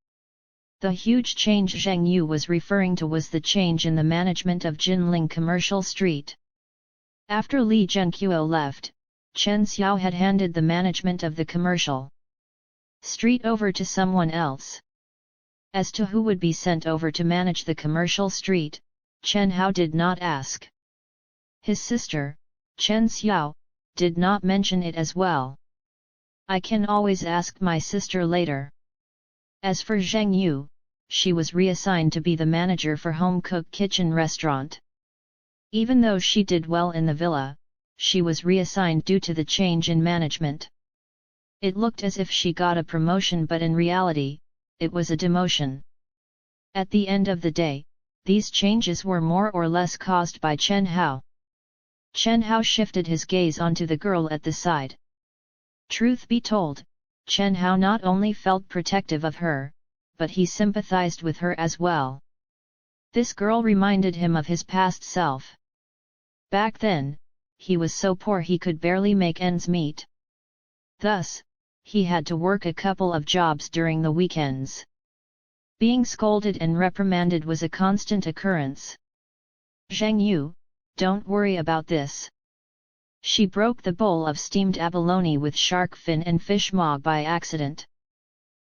The huge change Zheng Yu was referring to was the change in the management of Jinling Commercial Street. After Li Zhenqiu left, Chen Xiao had handed the management of the commercial street over to someone else. As to who would be sent over to manage the commercial street, Chen Hao did not ask. His sister, Chen Xiao, did not mention it as well. I can always ask my sister later. As for Zheng Yu, she was reassigned to be the manager for home-cooked kitchen restaurant. Even though she did well in the villa, she was reassigned due to the change in management. It looked as if she got a promotion, but in reality, it was a demotion. At the end of the day, these changes were more or less caused by Chen Hao. Chen Hao shifted his gaze onto the girl at the side. Truth be told, Chen Hao not only felt protective of her, but he sympathized with her as well. This girl reminded him of his past self. Back then, he was so poor he could barely make ends meet. Thus, he had to work a couple of jobs during the weekends. Being scolded and reprimanded was a constant occurrence. Zheng Yu, don't worry about this. She broke the bowl of steamed abalone with shark fin and fish maw by accident.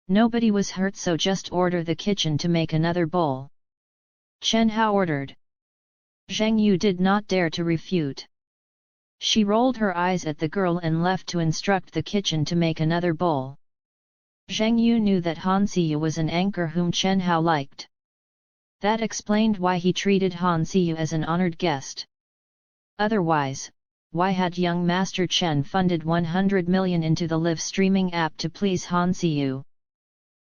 Nobody was hurt, so just order the kitchen to make another bowl. Chen Hao ordered. Zheng Yu did not dare to refute. She rolled her eyes at the girl and left to instruct the kitchen to make another bowl. Zheng Yu knew that Han Siyu was an anchor whom Chen Hao liked. That explained why he treated Han Siyu as an honored guest. Otherwise, why had young Master Chen funded 100 million into the live streaming app to please Han Siyu?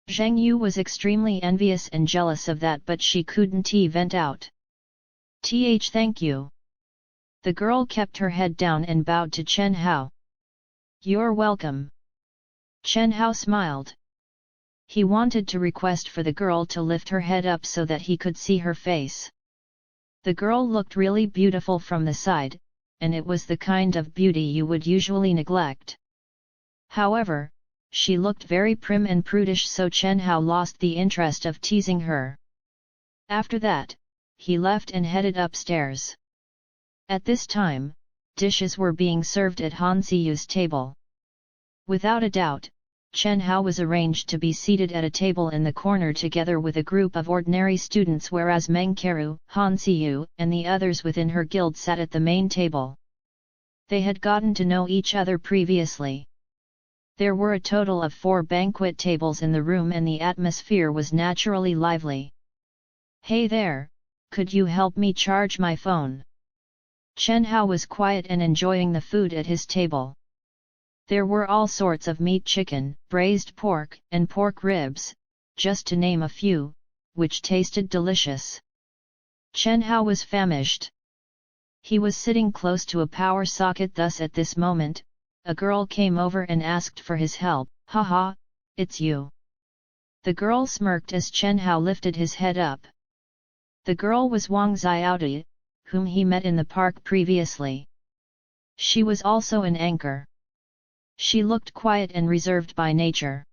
Zheng Yu was extremely envious and jealous of that, but she couldn't vent out. Thank you. The girl kept her head down and bowed to Chen Hao. You're welcome. Chen Hao smiled. He wanted to request for the girl to lift her head up so that he could see her face. The girl looked really beautiful from the side, and it was the kind of beauty you would usually neglect. However, she looked very prim and prudish, so Chen Hao lost the interest of teasing her. After that, he left and headed upstairs. At this time, dishes were being served at Han Siyu's table. Without a doubt, Chen Hao was arranged to be seated at a table in the corner together with a group of ordinary students, whereas Meng Keru, Han Siyu, and the others within her guild sat at the main table. They had gotten to know each other previously. There were a total of 4 banquet tables in the room and the atmosphere was naturally lively. "Hey there, could you help me charge my phone?" Chen Hao was quiet and enjoying the food at his table. There were all sorts of meat, chicken, braised pork, and pork ribs, just to name a few, which tasted delicious. Chen Hao was famished. He was sitting close to a power socket, thus at this moment, a girl came over and asked for his help. "Haha, it's you." The girl smirked as Chen Hao lifted his head up. The girl was Wang Xiaodi, whom he met in the park previously. She was also an anchor. She looked quiet and reserved by nature.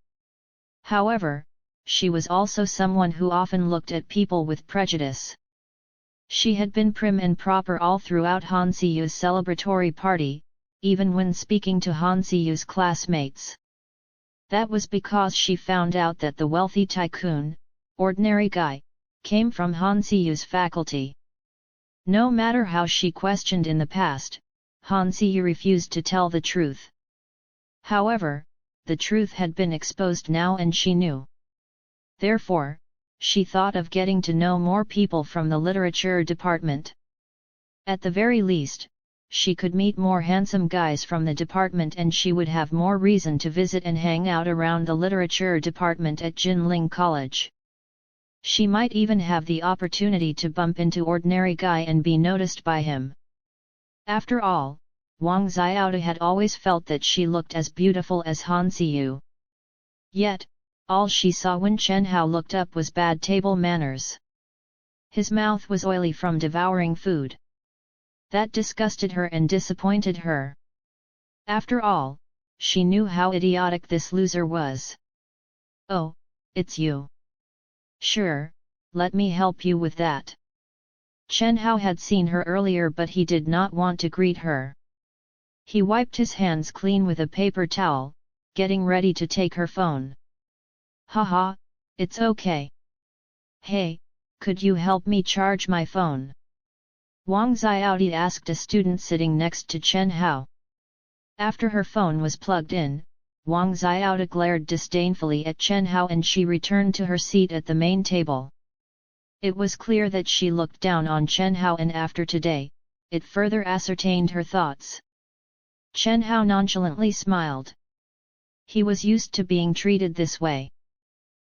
However, she was also someone who often looked at people with prejudice. She had been prim and proper all throughout Han Siyu's celebratory party, even when speaking to Han Siyu's classmates. That was because she found out that the wealthy tycoon, ordinary guy, came from Han Siyu's faculty. No matter how she questioned in the past, Han Siyu refused to tell the truth. However, the truth had been exposed now and she knew. Therefore, she thought of getting to know more people from the literature department. At the very least, she could meet more handsome guys from the department and she would have more reason to visit and hang out around the literature department at Jinling College. She might even have the opportunity to bump into ordinary guy and be noticed by him. After all, Wang Xiaodi had always felt that she looked as beautiful as Han Siyu. Yet, all she saw when Chen Hao looked up was bad table manners. His mouth was oily from devouring food. That disgusted her and disappointed her. After all, she knew how idiotic this loser was. "Oh, it's you. Sure, let me help you with that." Chen Hao had seen her earlier but he did not want to greet her. He wiped his hands clean with a paper towel, getting ready to take her phone. "Haha, it's okay. Hey, could you help me charge my phone?" Wang Xiaodi asked a student sitting next to Chen Hao. After her phone was plugged in, Wang Xiaodi glared disdainfully at Chen Hao and she returned to her seat at the main table. It was clear that she looked down on Chen Hao and after today, it further ascertained her thoughts. Chen Hao nonchalantly smiled. He was used to being treated this way.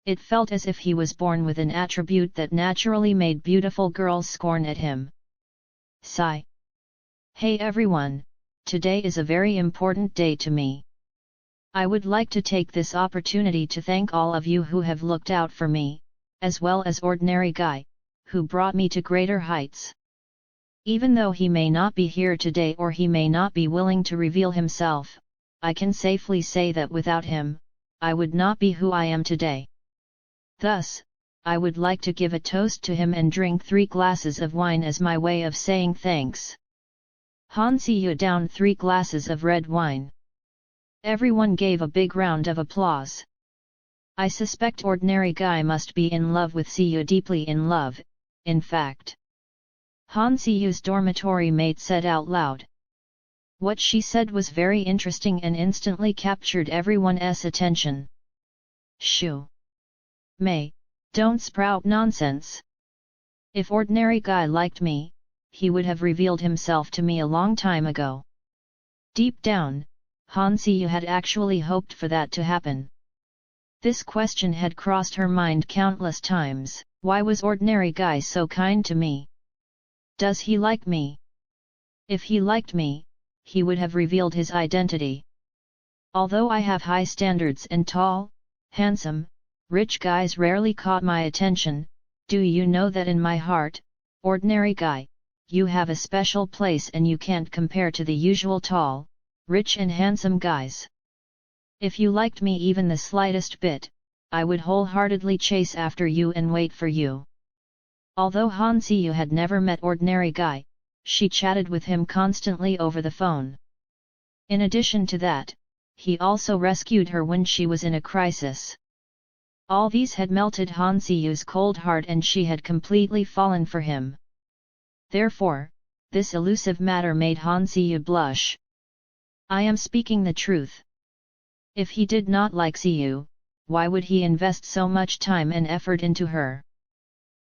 It felt as if he was born with an attribute that naturally made beautiful girls scorn at him. Sigh. "Hey everyone, today is a very important day to me. I would like to take this opportunity to thank all of you who have looked out for me, as well as ordinary guy, who brought me to greater heights. Even though he may not be here today or he may not be willing to reveal himself, I can safely say that without him, I would not be who I am today. Thus, I would like to give a toast to him and drink 3 glasses of wine as my way of saying thanks." Han Siyu downed 3 glasses of red wine. Everyone gave a big round of applause. "I suspect ordinary guy must be in love with Siyu, deeply in love, in fact." Han Siyu's dormitory mate said out loud. What she said was very interesting and instantly captured everyone's attention. "Shoo! May, don't sprout nonsense. If ordinary guy liked me, he would have revealed himself to me a long time ago." Deep down, Han Siyu had actually hoped for that to happen. This question had crossed her mind countless times. Why was ordinary guy so kind to me? Does he like me? If he liked me, he would have revealed his identity. Although I have high standards and tall, handsome, rich guys rarely caught my attention, do you know that in my heart, ordinary guy, you have a special place and you can't compare to the usual tall, rich and handsome guys. If you liked me even the slightest bit, I would wholeheartedly chase after you and wait for you. Although Han Siyu had never met ordinary guy, she chatted with him constantly over the phone. In addition to that, he also rescued her when she was in a crisis. All these had melted Han Siyu's cold heart and she had completely fallen for him. Therefore, this elusive matter made Han Siyu blush. I am speaking the truth. If he did not like Siyu, why would he invest so much time and effort into her?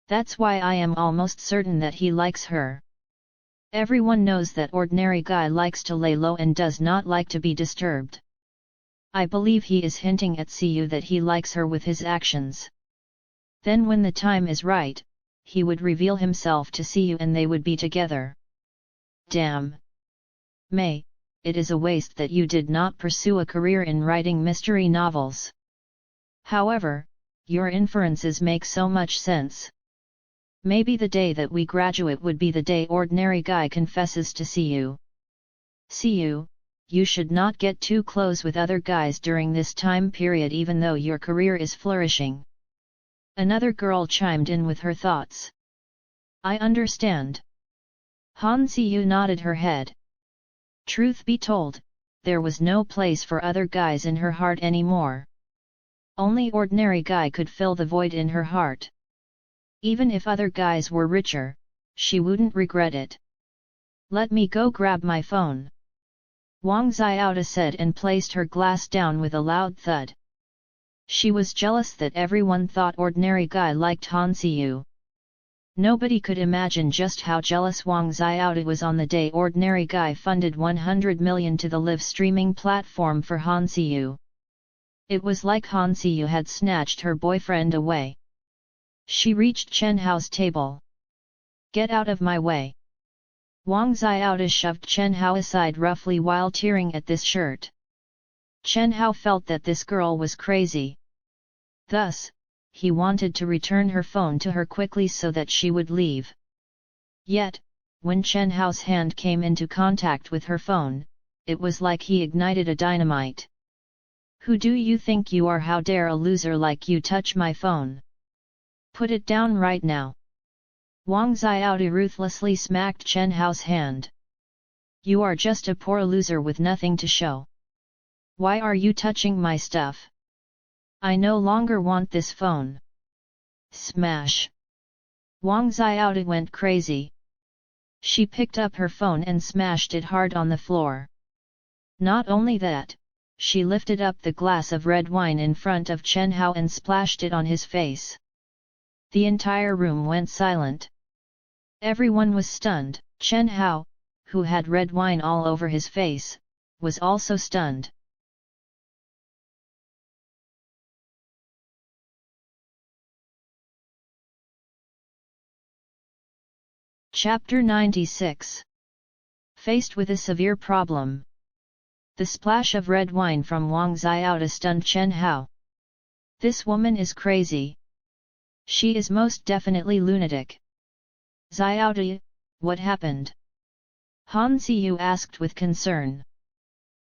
That's why I am almost certain that he likes her. Everyone knows that ordinary guy likes to lay low and does not like to be disturbed. I believe he is hinting at Siyu that he likes her with his actions. Then when the time is right, he would reveal himself to Siyu and they would be together. Damn! May, it is a waste that you did not pursue a career in writing mystery novels. However, your inferences make so much sense. Maybe the day that we graduate would be the day ordinary guy confesses to Siyu. Siyu, you should not get too close with other guys during this time period even though your career is flourishing. Another girl chimed in with her thoughts. I understand. Han Siyu nodded her head. Truth be told, there was no place for other guys in her heart anymore. Only ordinary guy could fill the void in her heart. Even if other guys were richer, she wouldn't regret it. Let me go grab my phone. Wang Xiaota said and placed her glass down with a loud thud. She was jealous that everyone thought ordinary guy liked Han Siyu. Nobody could imagine just how jealous Wang Xiaota was on the day ordinary guy funded 100 million to the live streaming platform for Han Siyu. It was like Han Siyu had snatched her boyfriend away. She reached Chen Hao's table. Get out of my way. Wang Xiaota shoved Chen Hao aside roughly while tearing at this shirt. Chen Hao felt that this girl was crazy. Thus, he wanted to return her phone to her quickly so that she would leave. Yet, when Chen Hao's hand came into contact with her phone, it was like he ignited a dynamite. Who do you think you are? How dare a loser like you touch my phone? Put it down right now. Wang Xiaota ruthlessly smacked Chen Hao's hand. You are just a poor loser with nothing to show. Why are you touching my stuff? I no longer want this phone. Smash! Wang Xiaota went crazy. She picked up her phone and smashed it hard on the floor. Not only that, she lifted up the glass of red wine in front of Chen Hao and splashed it on his face. The entire room went silent. Everyone was stunned. Chen Hao, who had red wine all over his face, was also stunned. Chapter 96. Faced with a severe problem. The splash of red wine from Wang Xiaota stunned Chen Hao. This woman is crazy. She is most definitely lunatic. Xiaota, what happened? Han Siyu asked with concern.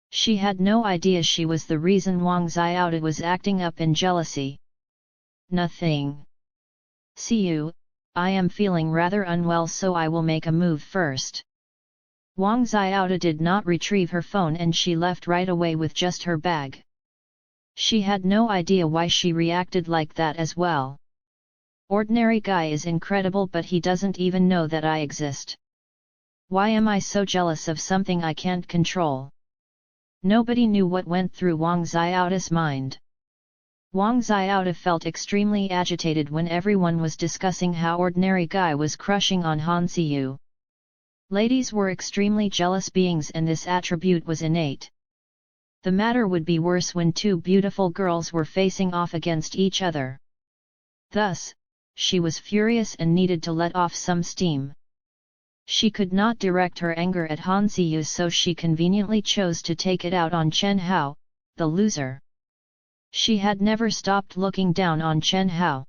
She had no idea she was the reason Wang Xiaota was acting up in jealousy. Nothing. Siyu, I am feeling rather unwell so I will make a move first. Wang Xiaota did not retrieve her phone and she left right away with just her bag. She had no idea why she reacted like that as well. Ordinary guy is incredible but he doesn't even know that I exist. Why am I so jealous of something I can't control? Nobody knew what went through Wang Xiaota's mind. Wang Xiaota felt extremely agitated when everyone was discussing how ordinary guy was crushing on Han Siyu. Ladies were extremely jealous beings and this attribute was innate. The matter would be worse when two beautiful girls were facing off against each other. Thus, she was furious and needed to let off some steam. She could not direct her anger at Han Siyu so she conveniently chose to take it out on Chen Hao, the loser. She had never stopped looking down on Chen Hao.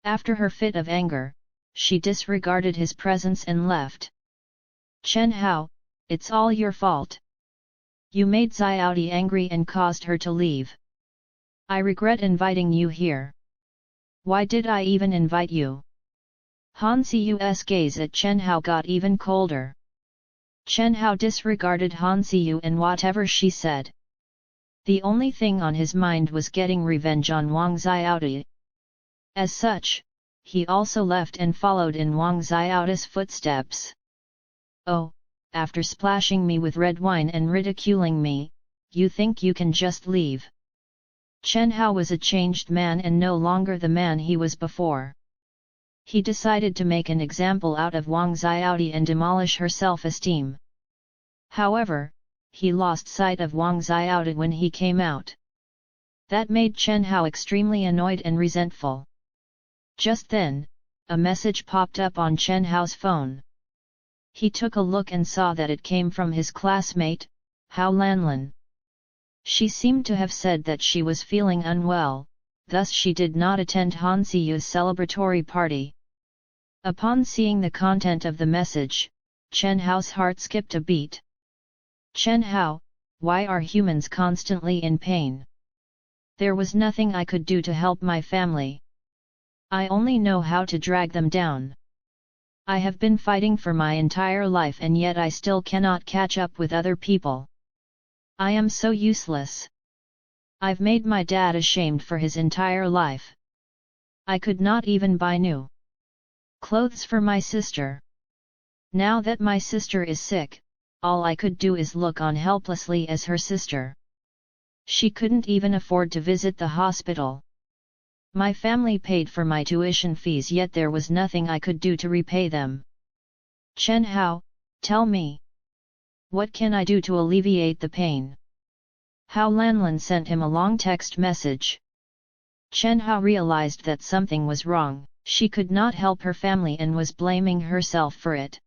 After her fit of anger, she disregarded his presence and left. Chen Hao, it's all your fault. You made Xiaoti angry and caused her to leave. I regret inviting you here. Why did I even invite you? Han Siyu's gaze at Chen Hao got even colder. Chen Hao disregarded Han Siyu and whatever she said. The only thing on his mind was getting revenge on Wang Xiaodi. As such, he also left and followed in Wang Xiaodi's footsteps. Oh, after splashing me with red wine and ridiculing me, you think you can just leave? Chen Hao was a changed man and no longer the man he was before. He decided to make an example out of Wang Xiaodi and demolish her self-esteem. However, he lost sight of Wang Xiaodi when he came out. That made Chen Hao extremely annoyed and resentful. Just then, a message popped up on Chen Hao's phone. He took a look and saw that it came from his classmate, Hao Lanlan. She seemed to have said that she was feeling unwell, thus she did not attend Han Siyu's celebratory party. Upon seeing the content of the message, Chen Hao's heart skipped a beat. Chen Hao, why are humans constantly in pain? There was nothing I could do to help my family. I only know how to drag them down. I have been fighting for my entire life and yet I still cannot catch up with other people. I am so useless. I've made my dad ashamed for his entire life. I could not even buy new clothes for my sister. Now that my sister is sick, all I could do is look on helplessly as her sister. She couldn't even afford to visit the hospital. My family paid for my tuition fees yet there was nothing I could do to repay them. Chen Hao, tell me. What can I do to alleviate the pain? Hao Lanlan sent him a long text message. Chen Hao realized that something was wrong, she could not help her family and was blaming herself for it.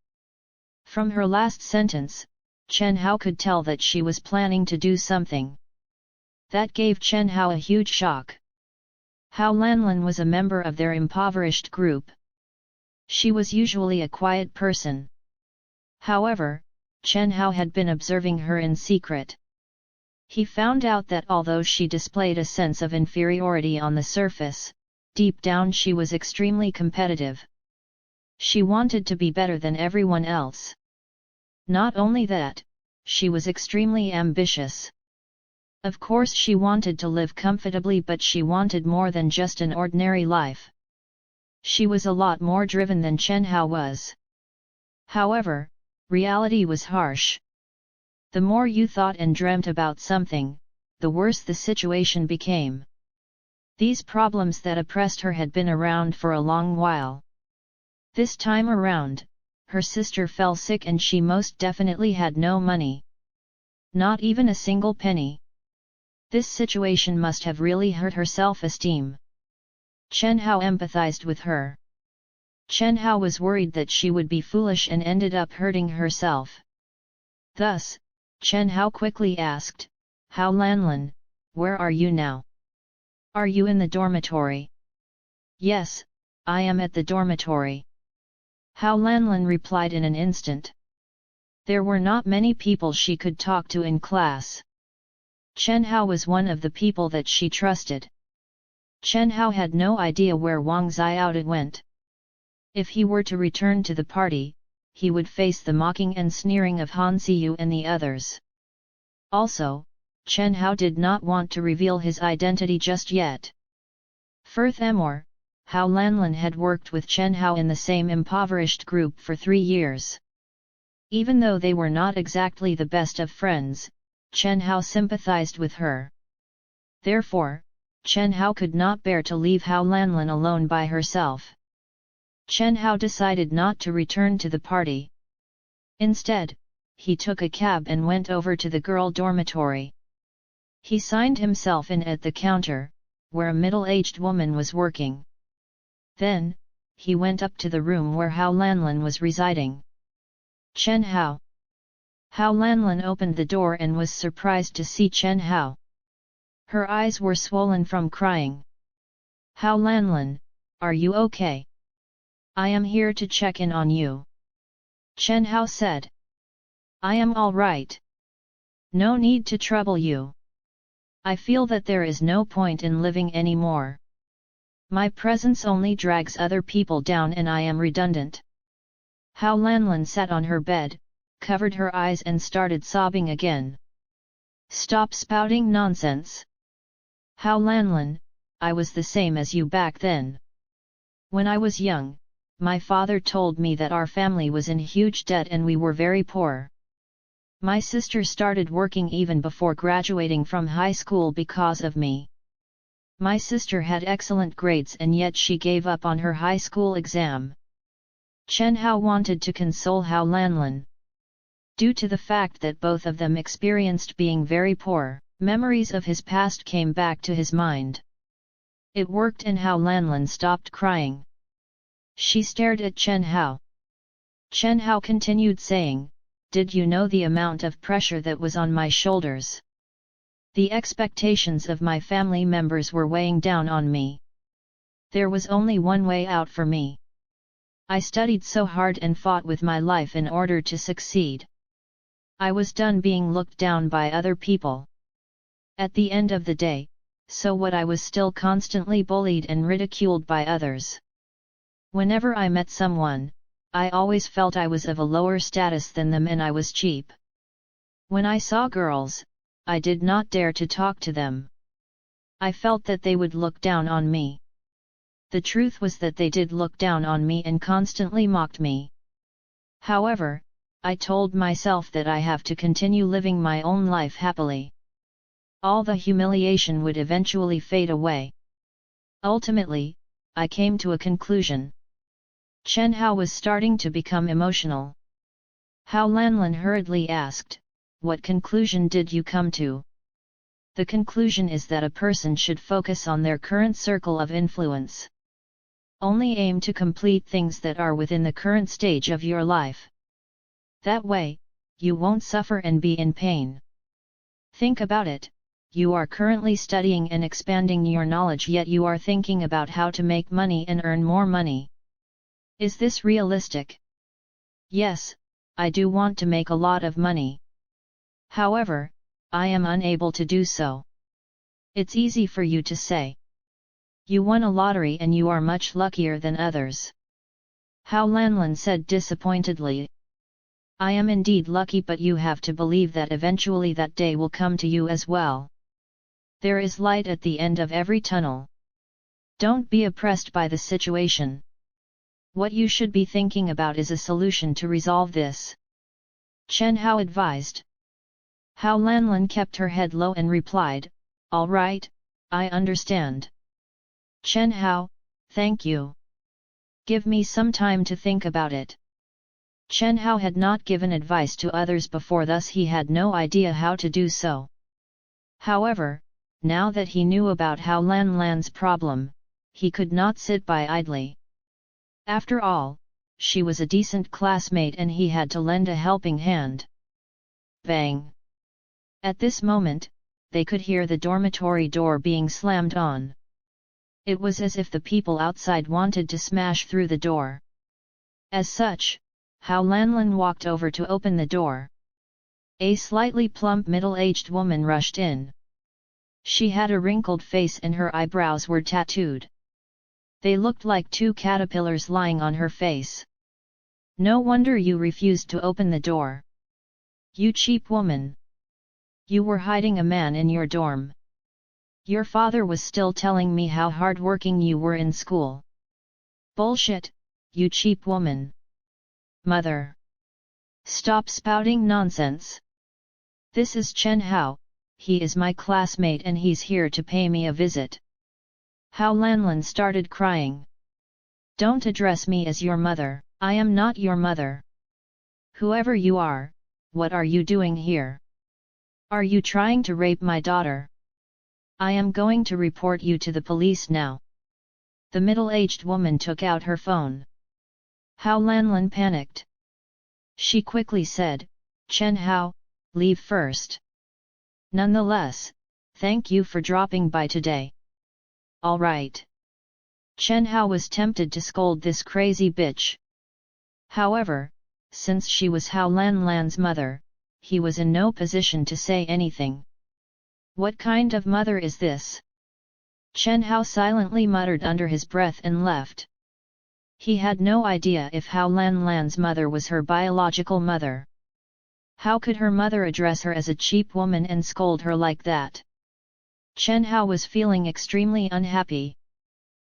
From her last sentence, Chen Hao could tell that she was planning to do something. That gave Chen Hao a huge shock. Hao Lanlan was a member of their impoverished group. She was usually a quiet person. However, Chen Hao had been observing her in secret. He found out that although she displayed a sense of inferiority on the surface, deep down she was extremely competitive. She wanted to be better than everyone else. Not only that, she was extremely ambitious. Of course she wanted to live comfortably but she wanted more than just an ordinary life. She was a lot more driven than Chen Hao was. However, reality was harsh. The more you thought and dreamt about something, the worse the situation became. These problems that oppressed her had been around for a long while. This time around, her sister fell sick and she most definitely had no money. Not even a single penny. This situation must have really hurt her self-esteem. Chen Hao empathized with her. Chen Hao was worried that she would be foolish and ended up hurting herself. Thus, Chen Hao quickly asked, Hao Lanlan, where are you now? Are you in the dormitory? Yes, I am at the dormitory. Hao Lanlan replied in an instant. There were not many people she could talk to in class. Chen Hao was one of the people that she trusted. Chen Hao had no idea where Wang Xiaodi went. If he were to return to the party, he would face the mocking and sneering of Han Siyu and the others. Also, Chen Hao did not want to reveal his identity just yet. Furthermore, Hao Lanlan had worked with Chen Hao in the same impoverished group for 3 years. Even though they were not exactly the best of friends, Chen Hao sympathized with her. Therefore, Chen Hao could not bear to leave Hao Lanlan alone by herself. Chen Hao decided not to return to the party. Instead, he took a cab and went over to the girl dormitory. He signed himself in at the counter, where a middle-aged woman was working. Then, he went up to the room where Hao Lanlan was residing. Chen Hao. Hao Lanlan opened the door and was surprised to see Chen Hao. Her eyes were swollen from crying. Hao Lanlan, are you okay? I am here to check in on you. Chen Hao said. I am all right. No need to trouble you. I feel that there is no point in living anymore. My presence only drags other people down and I am redundant. Hao Lanlan sat on her bed, covered her eyes and started sobbing again. Stop spouting nonsense. Hao Lanlan, I was the same as you back then. When I was young, my father told me that our family was in huge debt and we were very poor. My sister started working even before graduating from high school because of me. My sister had excellent grades and yet she gave up on her high school exam. Chen Hao wanted to console Hao Lanlan. Due to the fact that both of them experienced being very poor, memories of his past came back to his mind. It worked and Hao Lanlan stopped crying. She stared at Chen Hao. Chen Hao continued saying, "Did you know the amount of pressure that was on my shoulders? The expectations of my family members were weighing down on me. There was only one way out for me. I studied so hard and fought with my life in order to succeed. I was done being looked down by other people. At the end of the day, so what, I was still constantly bullied and ridiculed by others. Whenever I met someone, I always felt I was of a lower status than them and I was cheap. When I saw girls, I did not dare to talk to them. I felt that they would look down on me. The truth was that they did look down on me and constantly mocked me. However, I told myself that I have to continue living my own life happily. All the humiliation would eventually fade away. Ultimately, I came to a conclusion." Chen Hao was starting to become emotional. Hao Lanlan hurriedly asked, "What conclusion did you come to?" "The conclusion is that a person should focus on their current circle of influence. Only aim to complete things that are within the current stage of your life. That way, you won't suffer and be in pain. Think about it, you are currently studying and expanding your knowledge yet you are thinking about how to make money and earn more money. Is this realistic?" "Yes, I do want to make a lot of money. However, I am unable to do so." "It's easy for you to say. You won a lottery and you are much luckier than others." Hao Lanlan said disappointedly. "I am indeed lucky, but you have to believe that eventually that day will come to you as well. There is light at the end of every tunnel. Don't be oppressed by the situation. What you should be thinking about is a solution to resolve this," Chen Hao advised. Hao Lanlan kept her head low and replied, "All right, I understand. Chen Hao, thank you. Give me some time to think about it." Chen Hao had not given advice to others before, thus he had no idea how to do so. However, now that he knew about Hao Lanlan's problem, he could not sit by idly. After all, she was a decent classmate and he had to lend a helping hand. Bang! At this moment, they could hear the dormitory door being slammed on. It was as if the people outside wanted to smash through the door. As such, Hao Lanlan walked over to open the door. A slightly plump middle-aged woman rushed in. She had a wrinkled face and her eyebrows were tattooed. They looked like two caterpillars lying on her face. "No wonder you refused to open the door. You cheap woman! You were hiding a man in your dorm. Your father was still telling me how hard-working you were in school." "Bullshit, you cheap woman! Mother! Stop spouting nonsense! This is Chen Hao, he is my classmate and he's here to pay me a visit." Hao Lanlan started crying. "Don't address me as your mother, I am not your mother. Whoever you are, what are you doing here? Are you trying to rape my daughter? I am going to report you to the police now." The middle-aged woman took out her phone. Hao Lanlan panicked. She quickly said, "Chen Hao, leave first. Nonetheless, thank you for dropping by today." "All right." Chen Hao was tempted to scold this crazy bitch. However, since she was Hao Lanlan's mother, he was in no position to say anything. What kind of mother is this? Chen Hao silently muttered under his breath and left. He had no idea if Hao Lanlan's mother was her biological mother. How could her mother address her as a cheap woman and scold her like that? Chen Hao was feeling extremely unhappy.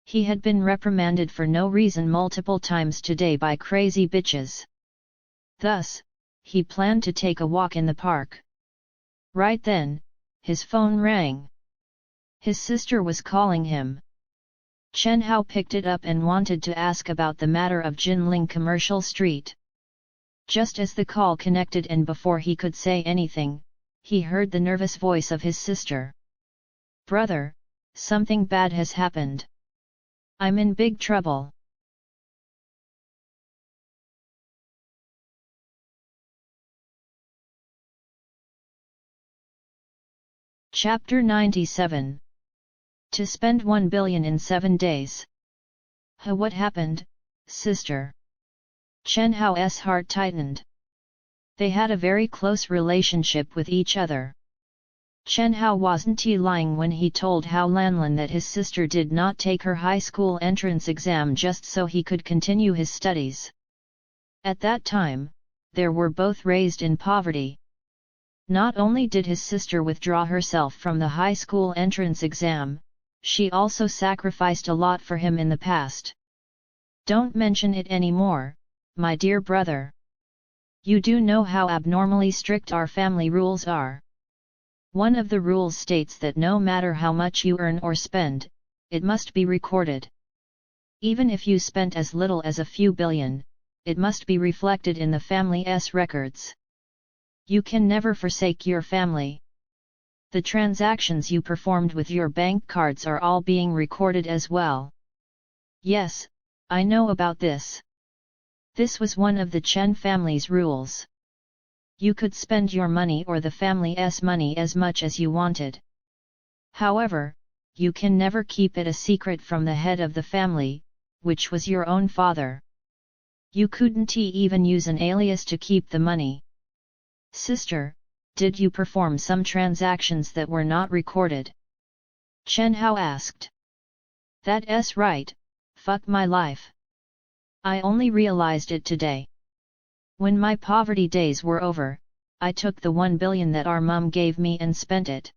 He had been reprimanded for no reason multiple times today by crazy bitches. Thus, he planned to take a walk in the park. Right then, his phone rang. His sister was calling him. Chen Hao picked it up and wanted to ask about the matter of Jinling Commercial Street. Just as the call connected and before he could say anything, he heard the nervous voice of his sister. "Brother, something bad has happened. I'm in big trouble." Chapter 97. To spend 1 billion in 7 days. What happened, sister? Chen Hao's heart tightened. They had a very close relationship with each other. Chen Hao wasn't lying when he told Hao Lanlan that his sister did not take her high school entrance exam just so he could continue his studies. At that time, they were both raised in poverty. Not only did his sister withdraw herself from the high school entrance exam, she also sacrificed a lot for him in the past. Don't mention it anymore, my dear brother. You do know how abnormally strict our family rules are. One of the rules states that no matter how much you earn or spend, it must be recorded. Even if you spent as little as a few billion, it must be reflected in the family's records. You can never forsake your family. The transactions you performed with your bank cards are all being recorded as well. Yes, I know about this. This was one of the Chen family's rules. You could spend your money or the family's money as much as you wanted. However, you can never keep it a secret from the head of the family, which was your own father. You couldn't even use an alias to keep the money. Sister, did you perform some transactions that were not recorded? Chen Hao asked. That's right, fuck my life. I only realized it today. When my poverty days were over, I took the 1 billion that our mum gave me and spent it.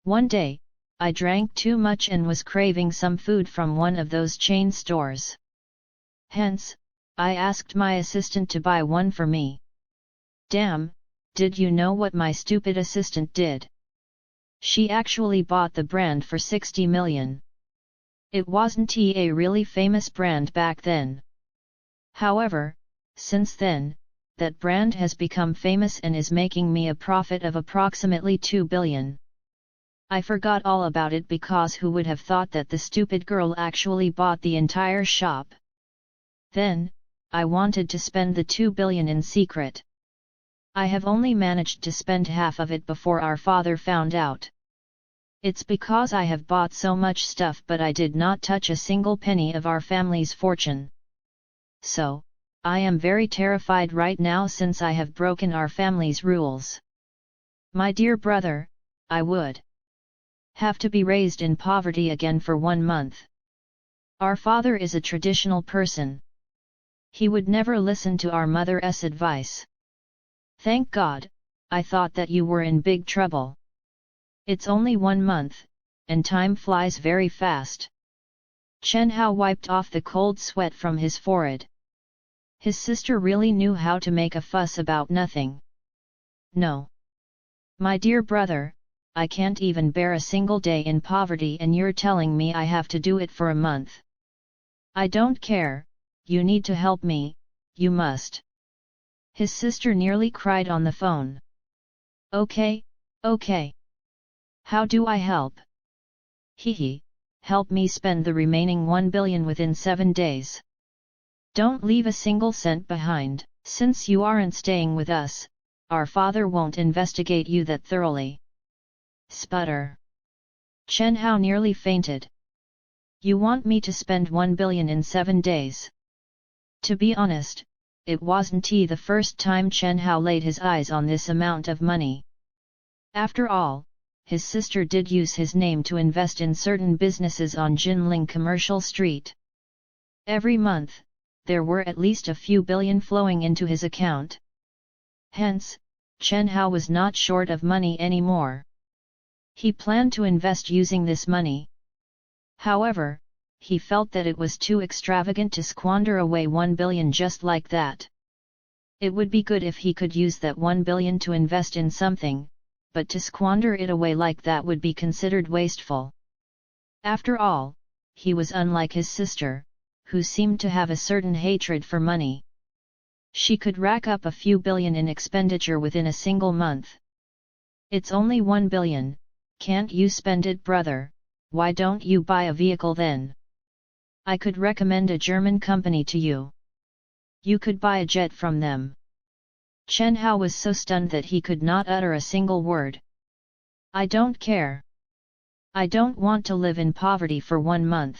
One day, I drank too much and was craving some food from one of those chain stores. Hence, I asked my assistant to buy one for me. Damn, did you know what my stupid assistant did? She actually bought the brand for 60 million. It wasn't a really famous brand back then. However, since then, that brand has become famous and is making me a profit of approximately 2 billion. I forgot all about it because who would have thought that the stupid girl actually bought the entire shop? Then, I wanted to spend the 2 billion in secret. I have only managed to spend half of it before our father found out. It's because I have bought so much stuff but I did not touch a single penny of our family's fortune. So, I am very terrified right now since I have broken our family's rules. My dear brother, I would have to be raised in poverty again for 1 month. Our father is a traditional person. He would never listen to our mother's advice. Thank God, I thought that you were in big trouble. It's only 1 month, and time flies very fast. Chen Hao wiped off the cold sweat from his forehead. His sister really knew how to make a fuss about nothing. No. My dear brother, I can't even bear a single day in poverty and you're telling me I have to do it for a month. I don't care, you need to help me, you must. His sister nearly cried on the phone. Okay. How do I help? Hehe, help me spend the remaining 1 billion within 7 days. Don't leave a single cent behind. Since you aren't staying with us, our father won't investigate you that thoroughly. Sputter. Chen Hao nearly fainted. You want me to spend 1 billion in 7 days? To be honest, it wasn't the first time Chen Hao laid his eyes on this amount of money. After all, his sister did use his name to invest in certain businesses on Jinling Commercial Street. Every month, there were at least a few billion flowing into his account. Hence, Chen Hao was not short of money anymore. He planned to invest using this money. However, he felt that it was too extravagant to squander away 1 billion just like that. It would be good if he could use that 1 billion to invest in something, but to squander it away like that would be considered wasteful. After all, he was unlike his sister, who seemed to have a certain hatred for money. She could rack up a few billion in expenditure within a single month. It's only 1 billion, can't you spend it, brother? Why don't you buy a vehicle then? I could recommend a German company to you. You could buy a jet from them. Chen Hao was so stunned that he could not utter a single word. I don't care. I don't want to live in poverty for 1 month.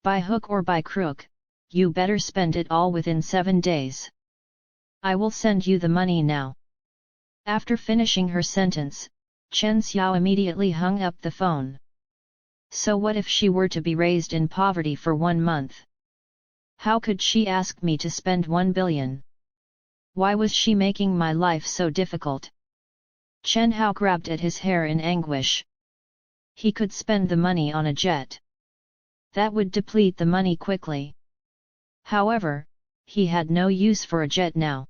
By hook or by crook, you better spend it all within 7 days. I will send you the money now. After finishing her sentence, Chen Xiao immediately hung up the phone. So what if she were to be raised in poverty for 1 month? How could she ask me to spend 1 billion? Why was she making my life so difficult? Chen Hao grabbed at his hair in anguish. He could spend the money on a jet. That would deplete the money quickly. However, he had no use for a jet now.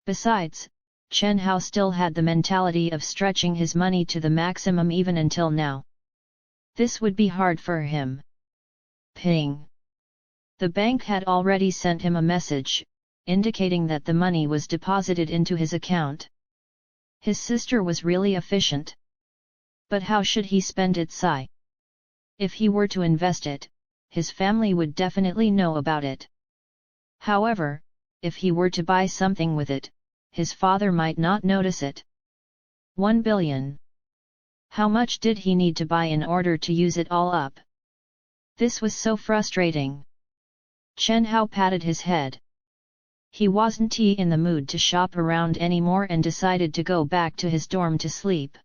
Besides, Chen Hao still had the mentality of stretching his money to the maximum even until now. This would be hard for him. Ping! The bank had already sent him a message, indicating that the money was deposited into his account. His sister was really efficient. But how should he spend it, Sai? If he were to invest it, his family would definitely know about it. However, if he were to buy something with it, his father might not notice it. 1 billion. How much did he need to buy in order to use it all up? This was so frustrating. Chen Hao patted his head. He wasn't in the mood to shop around anymore and decided to go back to his dorm to sleep.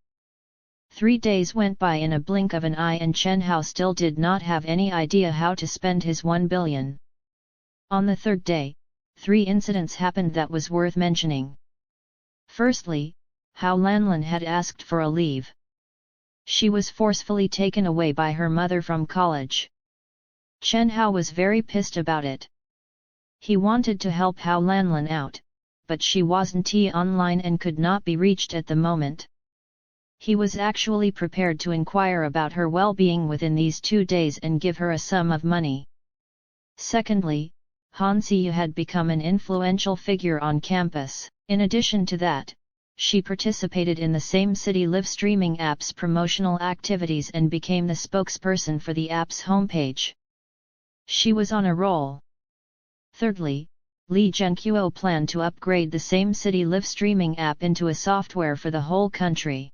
3 days went by in a blink of an eye and Chen Hao still did not have any idea how to spend his 1 billion. On the 3rd day, 3 incidents happened that was worth mentioning. Firstly, Hao Lanlan had asked for a leave. She was forcefully taken away by her mother from college. Chen Hao was very pissed about it. He wanted to help Hao Lanlan out, but she wasn't online and could not be reached at the moment. He was actually prepared to inquire about her well-being within these 2 days and give her a sum of money. Secondly, Han Siyu had become an influential figure on campus. In addition to that, she participated in the same city live streaming app's promotional activities and became the spokesperson for the app's homepage. She was on a roll. Thirdly, Li Zhenqiu planned to upgrade the same city live streaming app into a software for the whole country.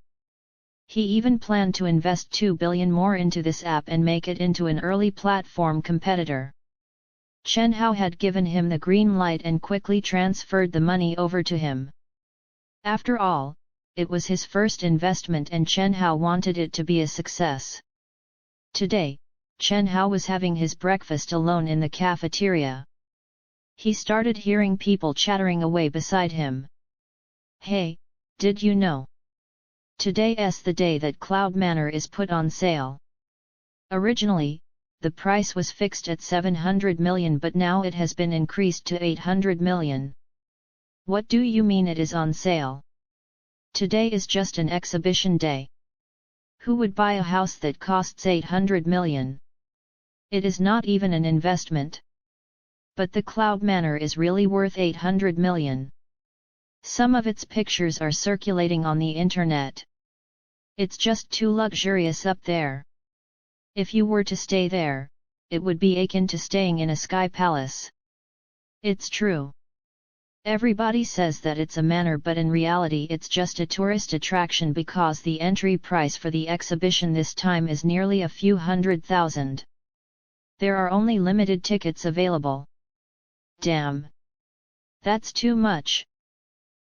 He even planned to invest 2 billion more into this app and make it into an early platform competitor. Chen Hao had given him the green light and quickly transferred the money over to him. After all, it was his first investment and Chen Hao wanted it to be a success. Today, Chen Hao was having his breakfast alone in the cafeteria. He started hearing people chattering away beside him. Hey, did you know? Today's the day that Cloud Manor is put on sale. Originally, the price was fixed at 700 million but now it has been increased to 800 million. What do you mean it is on sale? Today is just an exhibition day. Who would buy a house that costs 800 million? It is not even an investment. But the Cloud Manor is really worth 800 million. Some of its pictures are circulating on the internet. It's just too luxurious up there. If you were to stay there, it would be akin to staying in a sky palace. It's true. Everybody says that it's a manor but in reality it's just a tourist attraction because the entry price for the exhibition this time is nearly a few 100,000. There are only limited tickets available. Damn! That's too much.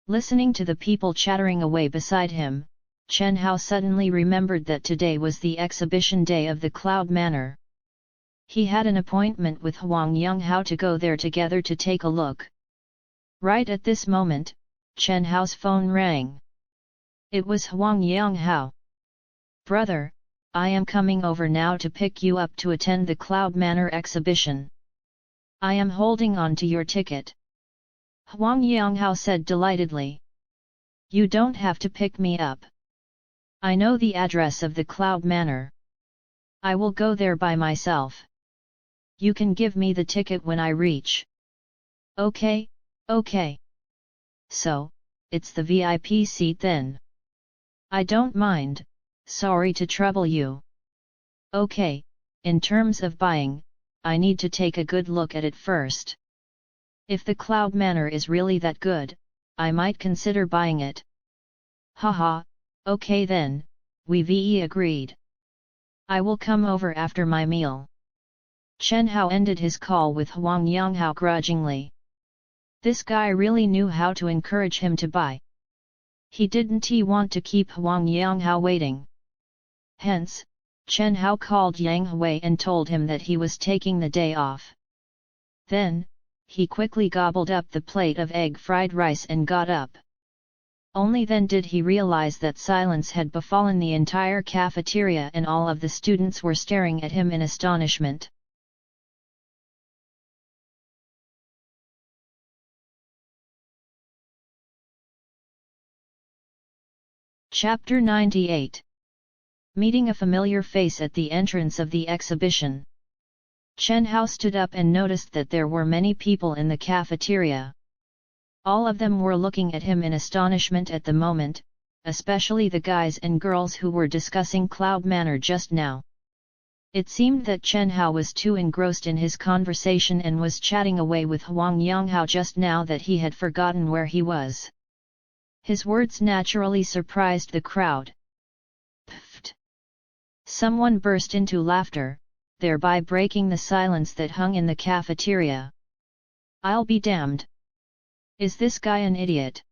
Listening to the people chattering away beside him, Chen Hao suddenly remembered that today was the exhibition day of the Cloud Manor. He had an appointment with Huang Yonghao to go there together to take a look. Right at this moment, Chen Hao's phone rang. It was Huang Yonghao. "Brother, I am coming over now to pick you up to attend the Cloud Manor exhibition. I am holding on to your ticket." Huang Yonghao said delightedly. "You don't have to pick me up. I know the address of the Cloud Manor. I will go there by myself. You can give me the ticket when I reach." "Okay, okay. So, it's the VIP seat then?" "I don't mind, sorry to trouble you." "Okay, in terms of buying, I need to take a good look at it first. If the Cloud Manor is really that good, I might consider buying it." "Haha, okay then, we agreed. I will come over after my meal." Chen Hao ended his call with Huang Yonghao grudgingly. This guy really knew how to encourage him to buy. He didn't want to keep Huang Yonghao waiting. Hence, Chen Hao called Yang Hui and told him that he was taking the day off. Then, he quickly gobbled up the plate of egg fried rice and got up. Only then did he realize that silence had befallen the entire cafeteria and all of the students were staring at him in astonishment. Chapter 98. Meeting a familiar face at the entrance of the exhibition. Chen Hao stood up and noticed that there were many people in the cafeteria. All of them were looking at him in astonishment at the moment, especially the guys and girls who were discussing Cloud Manor just now. It seemed that Chen Hao was too engrossed in his conversation and was chatting away with Huang Yonghao just now that he had forgotten where he was. His words naturally surprised the crowd. Pfft! Someone burst into laughter, thereby breaking the silence that hung in the cafeteria. "I'll be damned! Is this guy an idiot?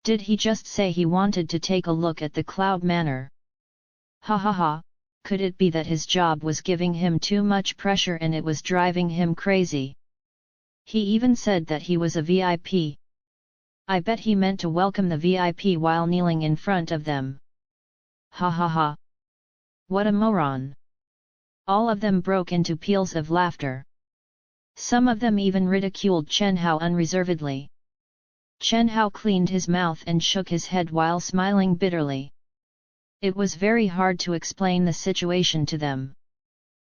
Did he just say he wanted to take a look at the Cloud Manor? Ha ha ha, could it be that his job was giving him too much pressure and it was driving him crazy? He even said that he was a VIP. I bet he meant to welcome the VIP while kneeling in front of them. Ha ha ha! What a moron!" All of them broke into peals of laughter. Some of them even ridiculed Chen Hao unreservedly. Chen Hao cleaned his mouth and shook his head while smiling bitterly. It was very hard to explain the situation to them.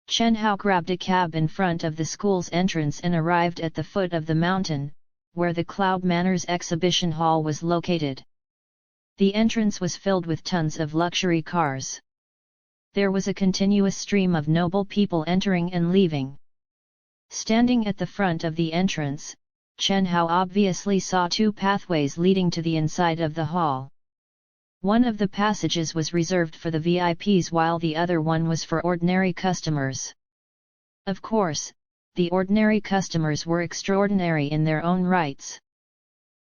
Chen Hao grabbed a cab in front of the school's entrance and arrived at the foot of the mountain, where the Cloud Manor's exhibition hall was located. The entrance was filled with tons of luxury cars. There was a continuous stream of noble people entering and leaving. Standing at the front of the entrance, Chen Hao obviously saw two pathways leading to the inside of the hall. One of the passages was reserved for the VIPs while the other one was for ordinary customers. Of course, the ordinary customers were extraordinary in their own rights.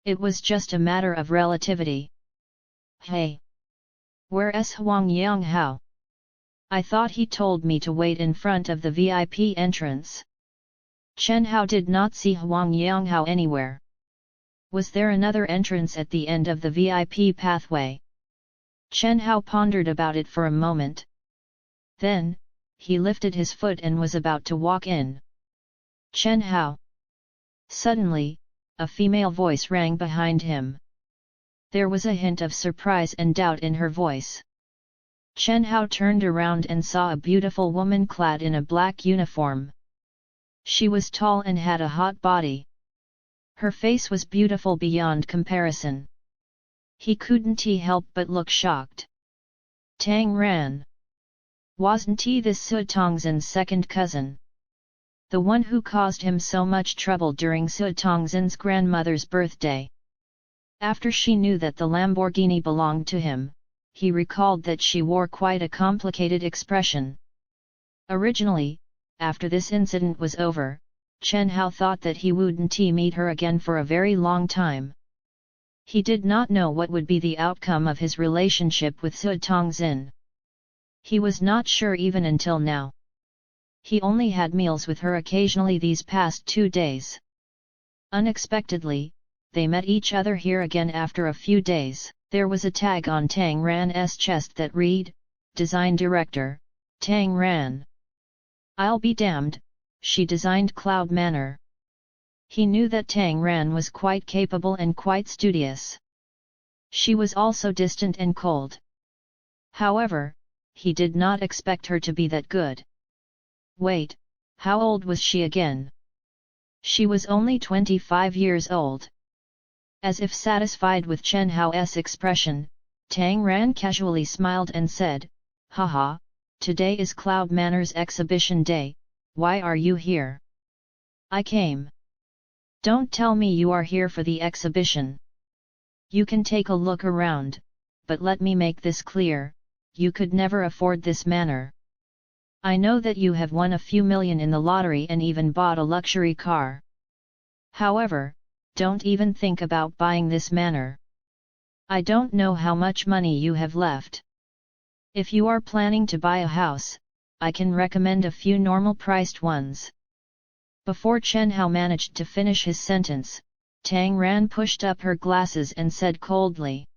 It was just a matter of relativity. "Hey! Where's Huang Yonghao? I thought he told me to wait in front of the VIP entrance." Chen Hao did not see Huang Yonghao anywhere. Was there another entrance at the end of the VIP pathway? Chen Hao pondered about it for a moment. Then, he lifted his foot and was about to walk in. "Chen Hao!" Suddenly, a female voice rang behind him. There was a hint of surprise and doubt in her voice. Chen Hao turned around and saw a beautiful woman clad in a black uniform. She was tall and had a hot body. Her face was beautiful beyond comparison. He couldn't help but look shocked. Tang Ran. Wasn't he this Su Tongzhen's second cousin? The one who caused him so much trouble during Su Tongzhen's grandmother's birthday. After she knew that the Lamborghini belonged to him, he recalled that she wore quite a complicated expression. Originally, after this incident was over, Chen Hao thought that he wouldn't meet her again for a very long time. He did not know what would be the outcome of his relationship with Su Tongzin. He was not sure even until now. He only had meals with her occasionally these past 2 days. Unexpectedly, they met each other here again after a few days. There was a tag on Tang Ran's chest that read, Design Director, Tang Ran. I'll be damned, she designed Cloud Manor. He knew that Tang Ran was quite capable and quite studious. She was also distant and cold. However, he did not expect her to be that good. Wait, how old was she again? She was only 25 years old. As if satisfied with Chen Hao's expression, Tang Ran casually smiled and said, Haha, today is Cloud Manor's exhibition day, why are you here? I came. Don't tell me you are here for the exhibition. You can take a look around, but let me make this clear, you could never afford this manor. I know that you have won a few million in the lottery and even bought a luxury car. However, don't even think about buying this manor. I don't know how much money you have left. If you are planning to buy a house, I can recommend a few normal-priced ones. Before Chen Hao managed to finish his sentence, Tang Ran pushed up her glasses and said coldly.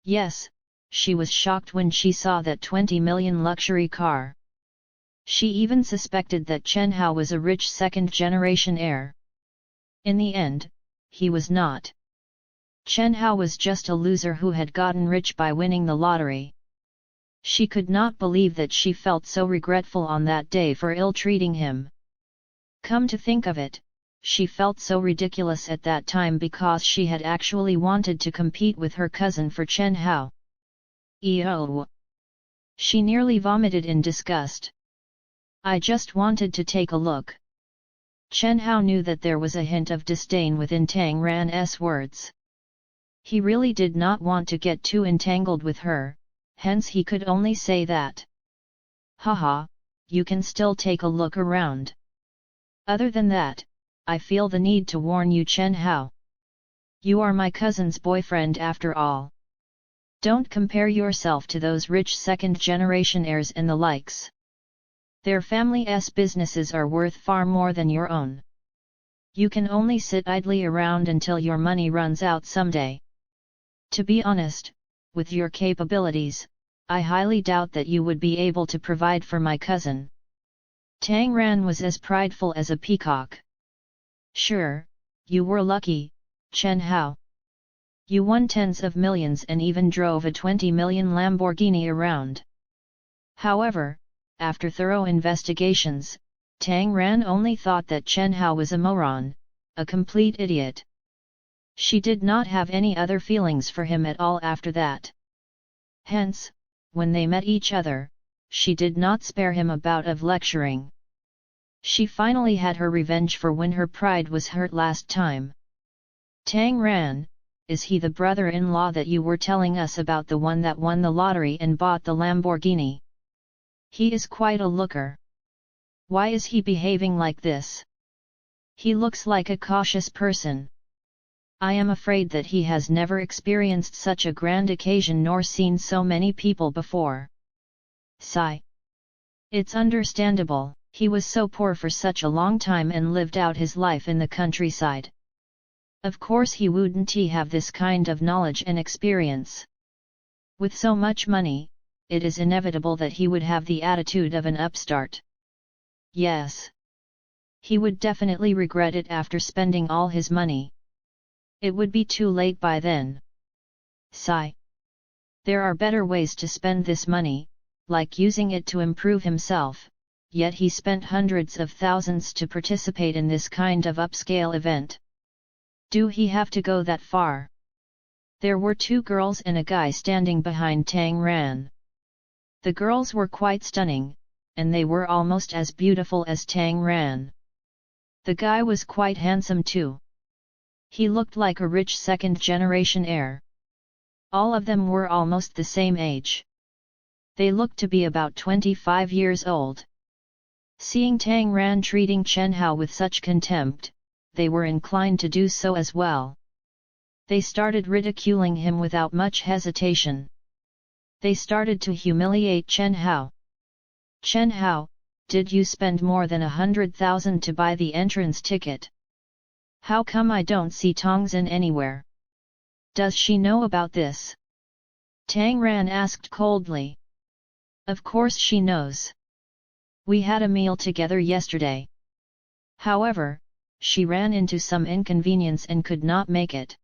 Yes, she was shocked when she saw that 20 million luxury car. She even suspected that Chen Hao was a rich second-generation heir. In the end, he was not. Chen Hao was just a loser who had gotten rich by winning the lottery. She could not believe that she felt so regretful on that day for ill-treating him. Come to think of it, she felt so ridiculous at that time because she had actually wanted to compete with her cousin for Chen Hao. Ew! She nearly vomited in disgust. I just wanted to take a look. Chen Hao knew that there was a hint of disdain within Tang Ran's words. He really did not want to get too entangled with her, hence he could only say that. Haha, you can still take a look around. Other than that, I feel the need to warn you, Chen Hao. You are my cousin's boyfriend after all. Don't compare yourself to those rich second-generation heirs and the likes. Their family's businesses are worth far more than your own. You can only sit idly around until your money runs out someday. To be honest, with your capabilities, I highly doubt that you would be able to provide for my cousin. Tang Ran was as prideful as a peacock. Sure, you were lucky, Chen Hao. You won tens of millions and even drove a 20 million Lamborghini around. However, after thorough investigations, Tang Ran only thought that Chen Hao was a moron, a complete idiot. She did not have any other feelings for him at all after that. Hence, when they met each other, she did not spare him a bout of lecturing. She finally had her revenge for when her pride was hurt last time. Tang Ran, is he the brother-in-law that you were telling us about, the one that won the lottery and bought the Lamborghini? He is quite a looker. Why is he behaving like this? He looks like a cautious person. I am afraid that he has never experienced such a grand occasion nor seen so many people before. Sigh. It's understandable, he was so poor for such a long time and lived out his life in the countryside. Of course he wouldn't have this kind of knowledge and experience. With so much money, it is inevitable that he would have the attitude of an upstart. Yes. He would definitely regret it after spending all his money. It would be too late by then. Sigh. There are better ways to spend this money, like using it to improve himself, yet he spent hundreds of thousands to participate in this kind of upscale event. Do he have to go that far? There were 2 girls and a guy standing behind Tang Ran. The girls were quite stunning, and they were almost as beautiful as Tang Ran. The guy was quite handsome too. He looked like a rich second-generation heir. All of them were almost the same age. They looked to be about 25 years old. Seeing Tang Ran treating Chen Hao with such contempt, they were inclined to do so as well. They started ridiculing him without much hesitation. They started to humiliate Chen Hao. Chen Hao, did you spend more than 100,000 to buy the entrance ticket? How come I don't see Tongzhen anywhere? Does she know about this? Tang Ran asked coldly. Of course she knows. We had a meal together yesterday. However, she ran into some inconvenience and could not make it.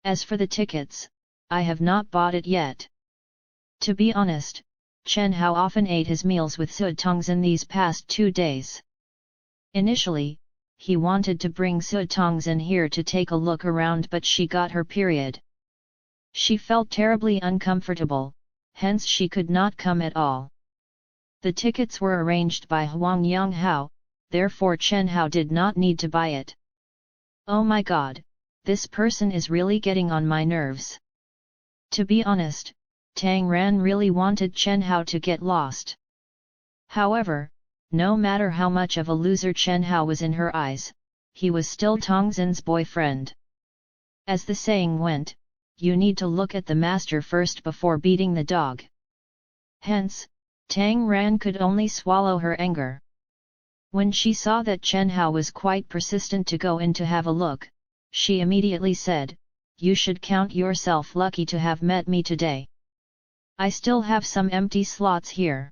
As for the tickets, I have not bought it yet. To be honest, Chen Hao often ate his meals with Su Tongzhen these past 2 days. Initially, he wanted to bring Su Tongzhen here to take a look around, but she got her period. She felt terribly uncomfortable, hence she could not come at all. The tickets were arranged by Huang Yanghao, therefore Chen Hao did not need to buy it. Oh my god, this person is really getting on my nerves. To be honest, Tang Ran really wanted Chen Hao to get lost. However, no matter how much of a loser Chen Hao was in her eyes, he was still Tongzhen's boyfriend. As the saying went, you need to look at the master first before beating the dog. Hence, Tang Ran could only swallow her anger. When she saw that Chen Hao was quite persistent to go in to have a look, she immediately said, "You should count yourself lucky to have met me today. I still have some empty slots here.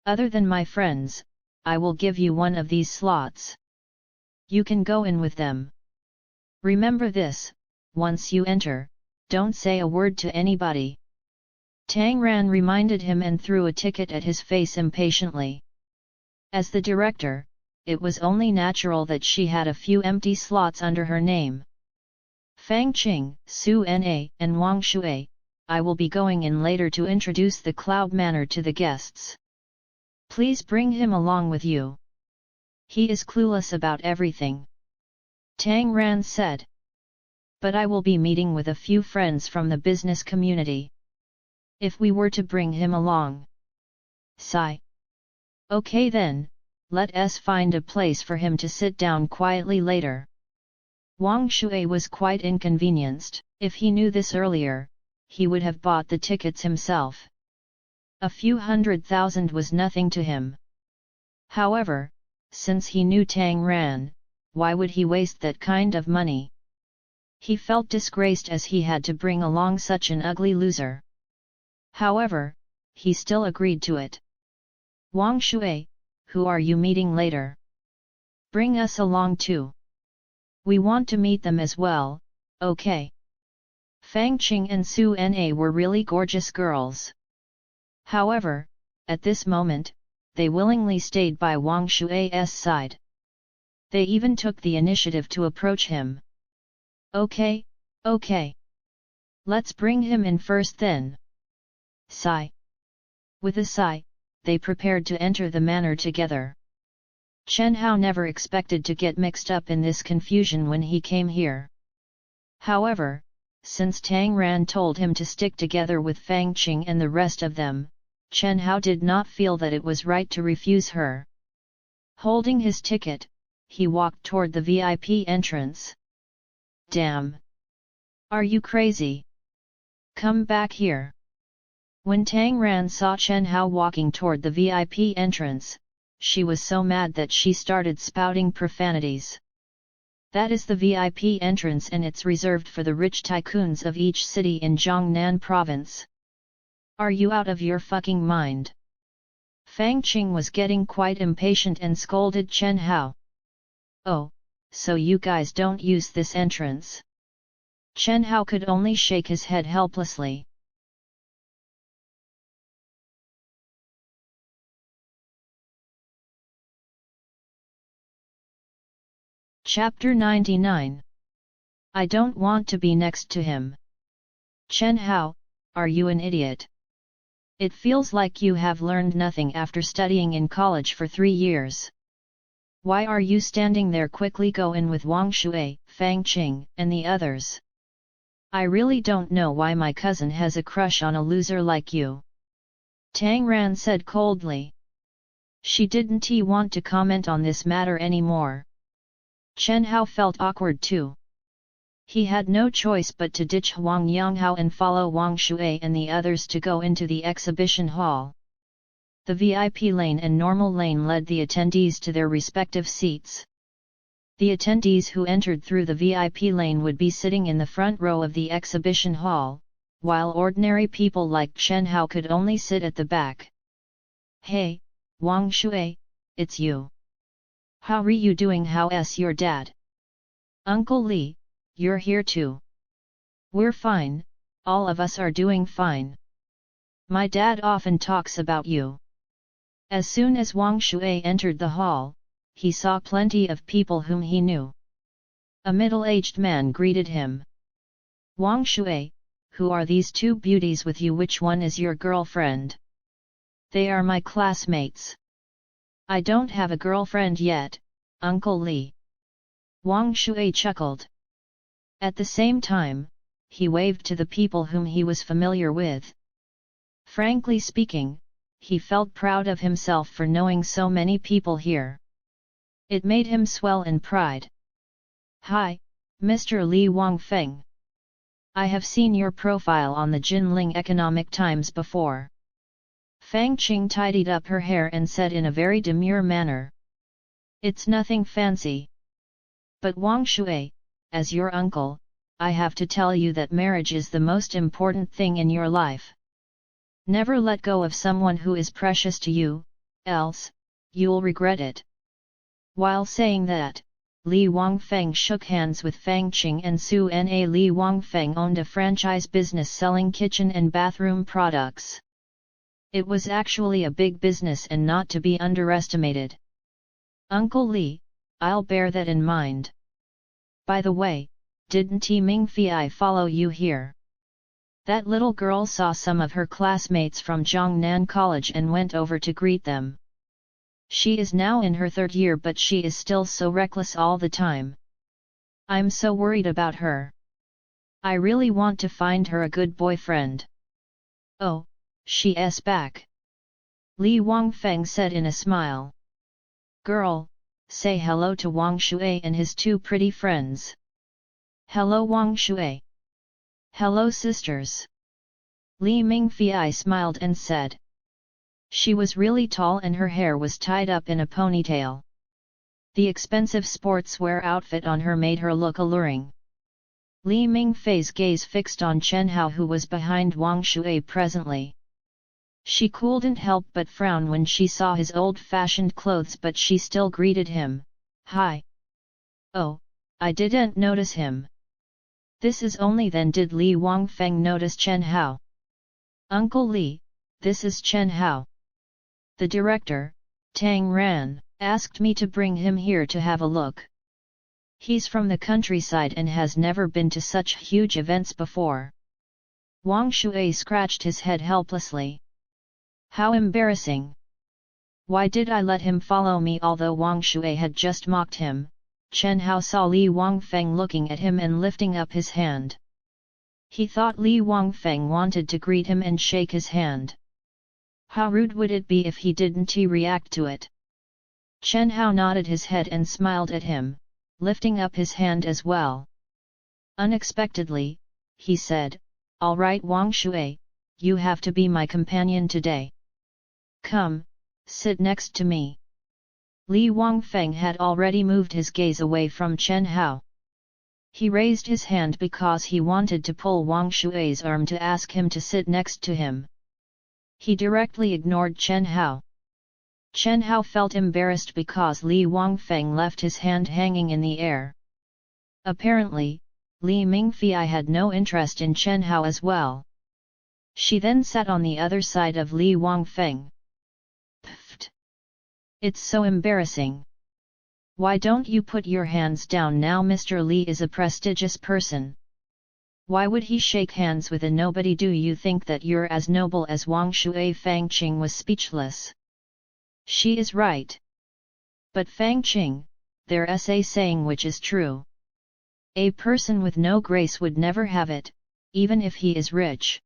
Other than my friends, I will give you one of these slots. You can go in with them. Remember this, once you enter, don't say a word to anybody." Tang Ran reminded him and threw a ticket at his face impatiently. As the director, it was only natural that she had a few empty slots under her name. Fang Qing, Su Na, and Wang Shui, I will be going in later to introduce the Cloud Manor to the guests. Please bring him along with you. He is clueless about everything. Tang Ran said. But I will be meeting with a few friends from the business community. If we were to bring him along. Sigh. Okay then, let us find a place for him to sit down quietly later. Wang Shui was quite inconvenienced. If he knew this earlier, he would have bought the tickets himself. A few 100,000 was nothing to him. However, since he knew Tang Ran, why would he waste that kind of money? He felt disgraced as he had to bring along such an ugly loser. However, he still agreed to it. Wang Shui, who are you meeting later? Bring us along too. We want to meet them as well, okay? Fang Qing and Su Na were really gorgeous girls. However, at this moment, they willingly stayed by Wang Shui's side. They even took the initiative to approach him. Okay, okay. Let's bring him in first then. Sigh. With a sigh, they prepared to enter the manor together. Chen Hao never expected to get mixed up in this confusion when he came here. However, since Tang Ran told him to stick together with Fang Qing and the rest of them, Chen Hao did not feel that it was right to refuse her. Holding his ticket, he walked toward the VIP entrance. Damn! Are you crazy? Come back here! When Tang Ran saw Chen Hao walking toward the VIP entrance, she was so mad that she started spouting profanities. That is the VIP entrance and it's reserved for the rich tycoons of each city in Jiangnan province. Are you out of your fucking mind? Fang Qing was getting quite impatient and scolded Chen Hao. Oh, so you guys don't use this entrance? Chen Hao could only shake his head helplessly. Chapter 99. I don't want to be next to him. Chen Hao, are you an idiot? It feels like you have learned nothing after studying in college for 3 years. Why are you standing there? Quickly go in with Wang Shui, Fang Qing, and the others. I really don't know why my cousin has a crush on a loser like you. Tang Ran said coldly. She didn't want to comment on this matter anymore. Chen Hao felt awkward too. He had no choice but to ditch Huang Yanghao and follow Wang Shui and the others to go into the exhibition hall. The VIP lane and normal lane led the attendees to their respective seats. The attendees who entered through the VIP lane would be sitting in the front row of the exhibition hall, while ordinary people like Chen Hao could only sit at the back. "Hey, Wang Shui, it's you. How are you doing? How's your dad? Uncle Li, you're here too." "We're fine, all of us are doing fine. My dad often talks about you." As soon as Wang Shui entered the hall, he saw plenty of people whom he knew. A middle-aged man greeted him. "Wang Shui, who are these two beauties with you? Which one is your girlfriend?" "They are my classmates. I don't have a girlfriend yet, Uncle Li." Wang Shui chuckled. At the same time, he waved to the people whom he was familiar with. Frankly speaking, he felt proud of himself for knowing so many people here. It made him swell in pride. "Hi, Mr. Li Wangfeng. I have seen your profile on the Jinling Economic Times before." Fang Qing tidied up her hair and said in a very demure manner. "It's nothing fancy. But Wang Shui, as your uncle, I have to tell you that marriage is the most important thing in your life. Never let go of someone who is precious to you, else, you'll regret it." While saying that, Li Wangfeng shook hands with Fang Qing and Su Na. Li Wangfeng owned a franchise business selling kitchen and bathroom products. It was actually a big business and not to be underestimated. "Uncle Li, I'll bear that in mind. By the way, didn't Ming Fei follow you here?" That little girl saw some of her classmates from Jiangnan College and went over to greet them. She is now in her 3rd year, but she is still so reckless all the time. I'm so worried about her. I really want to find her a good boyfriend. "Oh, she's back," Li Wangfeng said in a smile. "Girl, say hello to Wang Shui and his 2 pretty friends." "Hello Wang Shui." "Hello sisters." Li Mingfei smiled and said. She was really tall and her hair was tied up in a ponytail. The expensive sportswear outfit on her made her look alluring. Li Mingfei's gaze fixed on Chen Hao, who was behind Wang Shui presently. She couldn't help but frown when she saw his old-fashioned clothes, but she still greeted him. "Hi." "Oh, I didn't notice him." This is only then did Li Wangfeng notice Chen Hao. "Uncle Li, this is Chen Hao. The director, Tang Ran, asked me to bring him here to have a look. He's from the countryside and has never been to such huge events before." Wang Shui scratched his head helplessly. How embarrassing! Why did I let him follow me? Although Wang Shui had just mocked him, Chen Hao saw Li Wangfeng looking at him and lifting up his hand. He thought Li Wangfeng wanted to greet him and shake his hand. How rude would it be if he didn't react to it? Chen Hao nodded his head and smiled at him, lifting up his hand as well. Unexpectedly, he said, "All right Wang Shui, you have to be my companion today. Come, sit next to me." Li Wangfeng had already moved his gaze away from Chen Hao. He raised his hand because he wanted to pull Wang Shui's arm to ask him to sit next to him. He directly ignored Chen Hao. Chen Hao felt embarrassed because Li Wangfeng left his hand hanging in the air. Apparently, Li Mingfei had no interest in Chen Hao as well. She then sat on the other side of Li Wangfeng. "Pfft! It's so embarrassing. Why don't you put your hands down now? Mr. Li is a prestigious person. Why would he shake hands with a nobody? Do you think that you're as noble as Wang Shui?" Fang Qing was speechless. She is right. But Fang Qing, there's a saying which is true. A person with no grace would never have it, even if he is rich.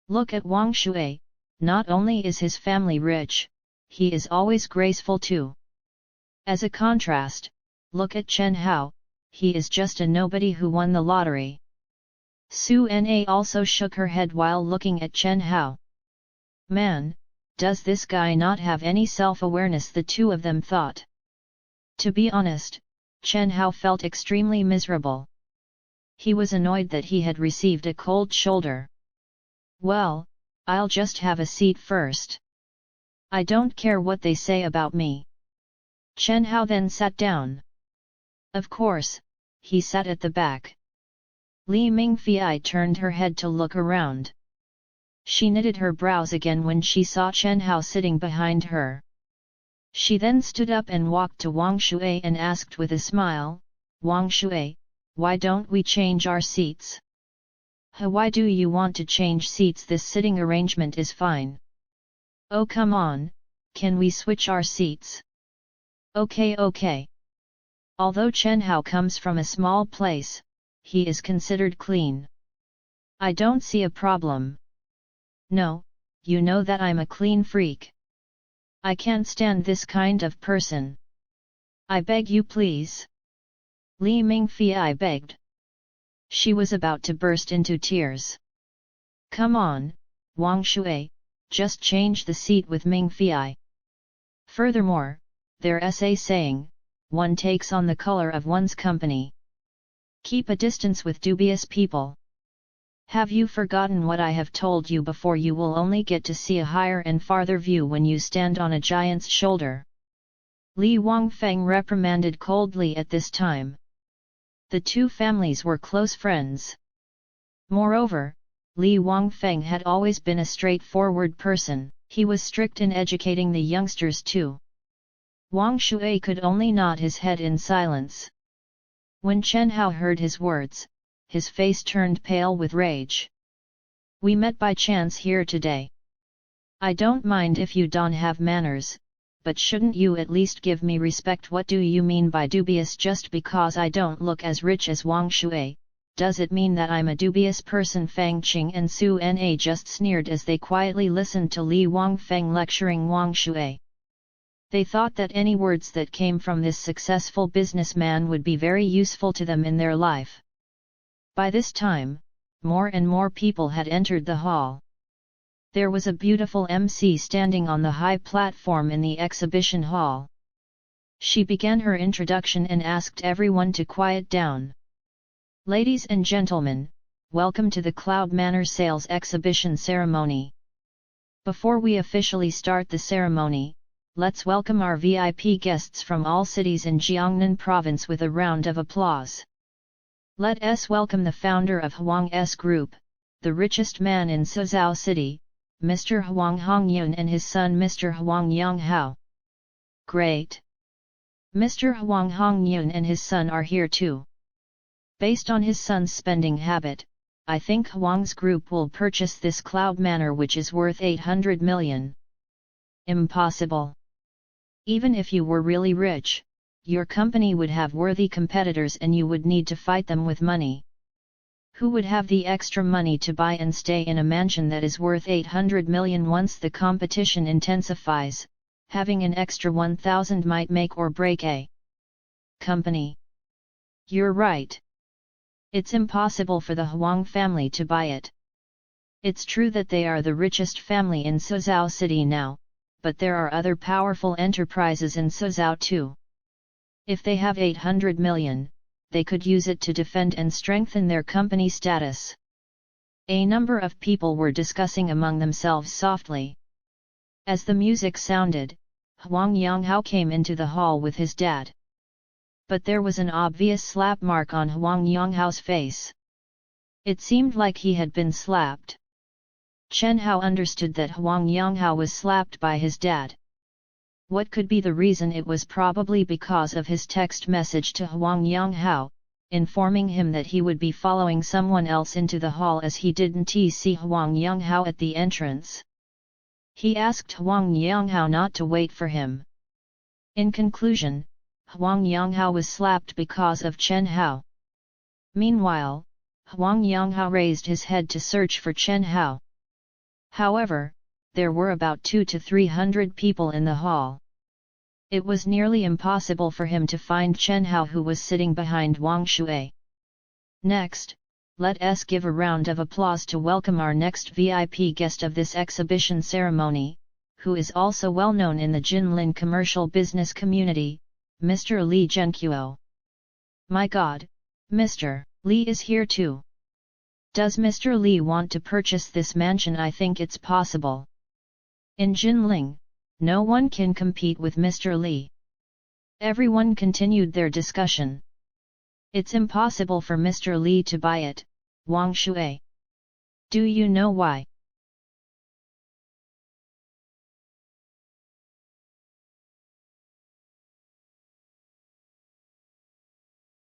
Look at Wang Shui, not only is his family rich, he is always graceful too. As a contrast, look at Chen Hao, he is just a nobody who won the lottery. Su Na also shook her head while looking at Chen Hao. Man, does this guy not have any self-awareness, the two of them thought. To be honest, Chen Hao felt extremely miserable. He was annoyed that he had received a cold shoulder. Well, I'll just have a seat first. I don't care what they say about me. Chen Hao then sat down. Of course, he sat at the back. Li Mingfei turned her head to look around. She knitted her brows again when she saw Chen Hao sitting behind her. She then stood up and walked to Wang Shui and asked with a smile, Wang Shui, why don't we change our seats? Why do you want to change seats? This sitting arrangement is fine. Oh come on, can we switch our seats? Okay. Although Chen Hao comes from a small place, he is considered clean. I don't see a problem. No, you know that I'm a clean freak. I can't stand this kind of person. I beg you please. Li Mingfei begged. She was about to burst into tears. Come on, Wang Shui, just change the seat with Mingfei. Furthermore, there's a saying, one takes on the color of one's company. Keep a distance with dubious people. Have you forgotten what I have told you before? You will only get to see a higher and farther view when you stand on a giant's shoulder. Li Wangfeng reprimanded coldly at this time. The two families were close friends. Moreover, Li Wangfeng had always been a straightforward person. He was strict in educating the youngsters too. Wang Shui could only nod his head in silence. When Chen Hao heard his words, his face turned pale with rage. We met by chance here today. I don't mind if you don't have manners, but shouldn't you at least give me respect? What do you mean by dubious? Just because I don't look as rich as Wang Shui, does it mean that I'm a dubious person? Fang Qing and Su Na just sneered as they quietly listened to Li Wangfeng lecturing Wang Shui. They thought that any words that came from this successful businessman would be very useful to them in their life. By this time, more and more people had entered the hall. There was a beautiful MC standing on the high platform in the exhibition hall. She began her introduction and asked everyone to quiet down. Ladies and gentlemen, welcome to the Cloud Manor Sales Exhibition Ceremony. Before we officially start the ceremony, let's welcome our VIP guests from all cities in Jiangnan Province with a round of applause. Let us welcome the founder of Huang's Group, the richest man in Suzhou City, Mr. Huang Hongyun, and his son Mr. Huang Yanghao. Great! Mr. Huang Hongyun and his son are here too. Based on his son's spending habit, I think Huang's Group will purchase this Cloud Manor, which is worth 800 million. Impossible! Even if you were really rich, your company would have worthy competitors and you would need to fight them with money. Who would have the extra money to buy and stay in a mansion that is worth 800 million? Once the competition intensifies, having an extra 1,000 might make or break a company. You're right. It's impossible for the Huang family to buy it. It's true that they are the richest family in Suzhou City now, but there are other powerful enterprises in Suzhou too. If they have 800 million, they could use it to defend and strengthen their company status. A number of people were discussing among themselves softly. As the music sounded, Huang Yanghao came into the hall with his dad. But there was an obvious slap mark on Huang Yanghao's face. It seemed like he had been slapped. Chen Hao understood that Huang Yanghao was slapped by his dad. What could be the reason? It was probably because of his text message to Huang Yanghao, informing him that he would be following someone else into the hall as he didn't see Huang Yanghao at the entrance. He asked Huang Yanghao not to wait for him. In conclusion, Huang Yanghao was slapped because of Chen Hao. Meanwhile, Huang Yanghao raised his head to search for Chen Hao. However, there were about 200 to 300 people in the hall. It was nearly impossible for him to find Chen Hao, who was sitting behind Wang Shui. Next, let us give a round of applause to welcome our next VIP guest of this exhibition ceremony, who is also well known in the Jinling commercial business community, Mr. Li Zhenqiu. My God, Mr. Li is here too. Does Mr. Li want to purchase this mansion? I think it's possible. In Jinling, no one can compete with Mr. Li. Everyone continued their discussion. It's impossible for Mr. Li to buy it, Wang Shui. Do you know why?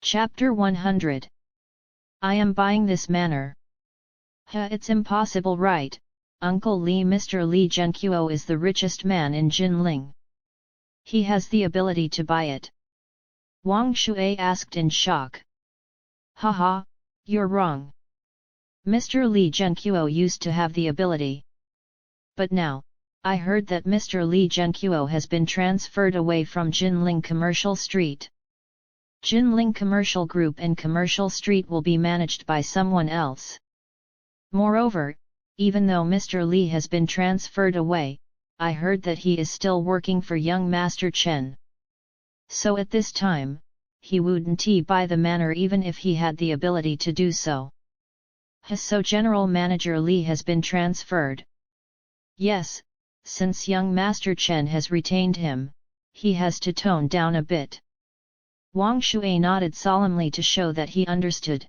Chapter 100. I am buying this manor. It's impossible, right, Uncle Li? Mr. Li Zhenqiu is the richest man in Jinling. He has the ability to buy it. Wang Shui asked in shock. Haha, you're wrong. Mr. Li Zhenqiu used to have the ability. But now, I heard that Mr. Li Zhenqiu has been transferred away from Jinling Commercial Street. Jinling Commercial Group and Commercial Street will be managed by someone else. Moreover, even though Mr. Li has been transferred away, I heard that he is still working for young Master Chen. So at this time, he wouldn't buy the manor even if he had the ability to do so. So General Manager Li has been transferred. Yes, since young Master Chen has retained him, he has to tone down a bit. Wang Shui nodded solemnly to show that he understood.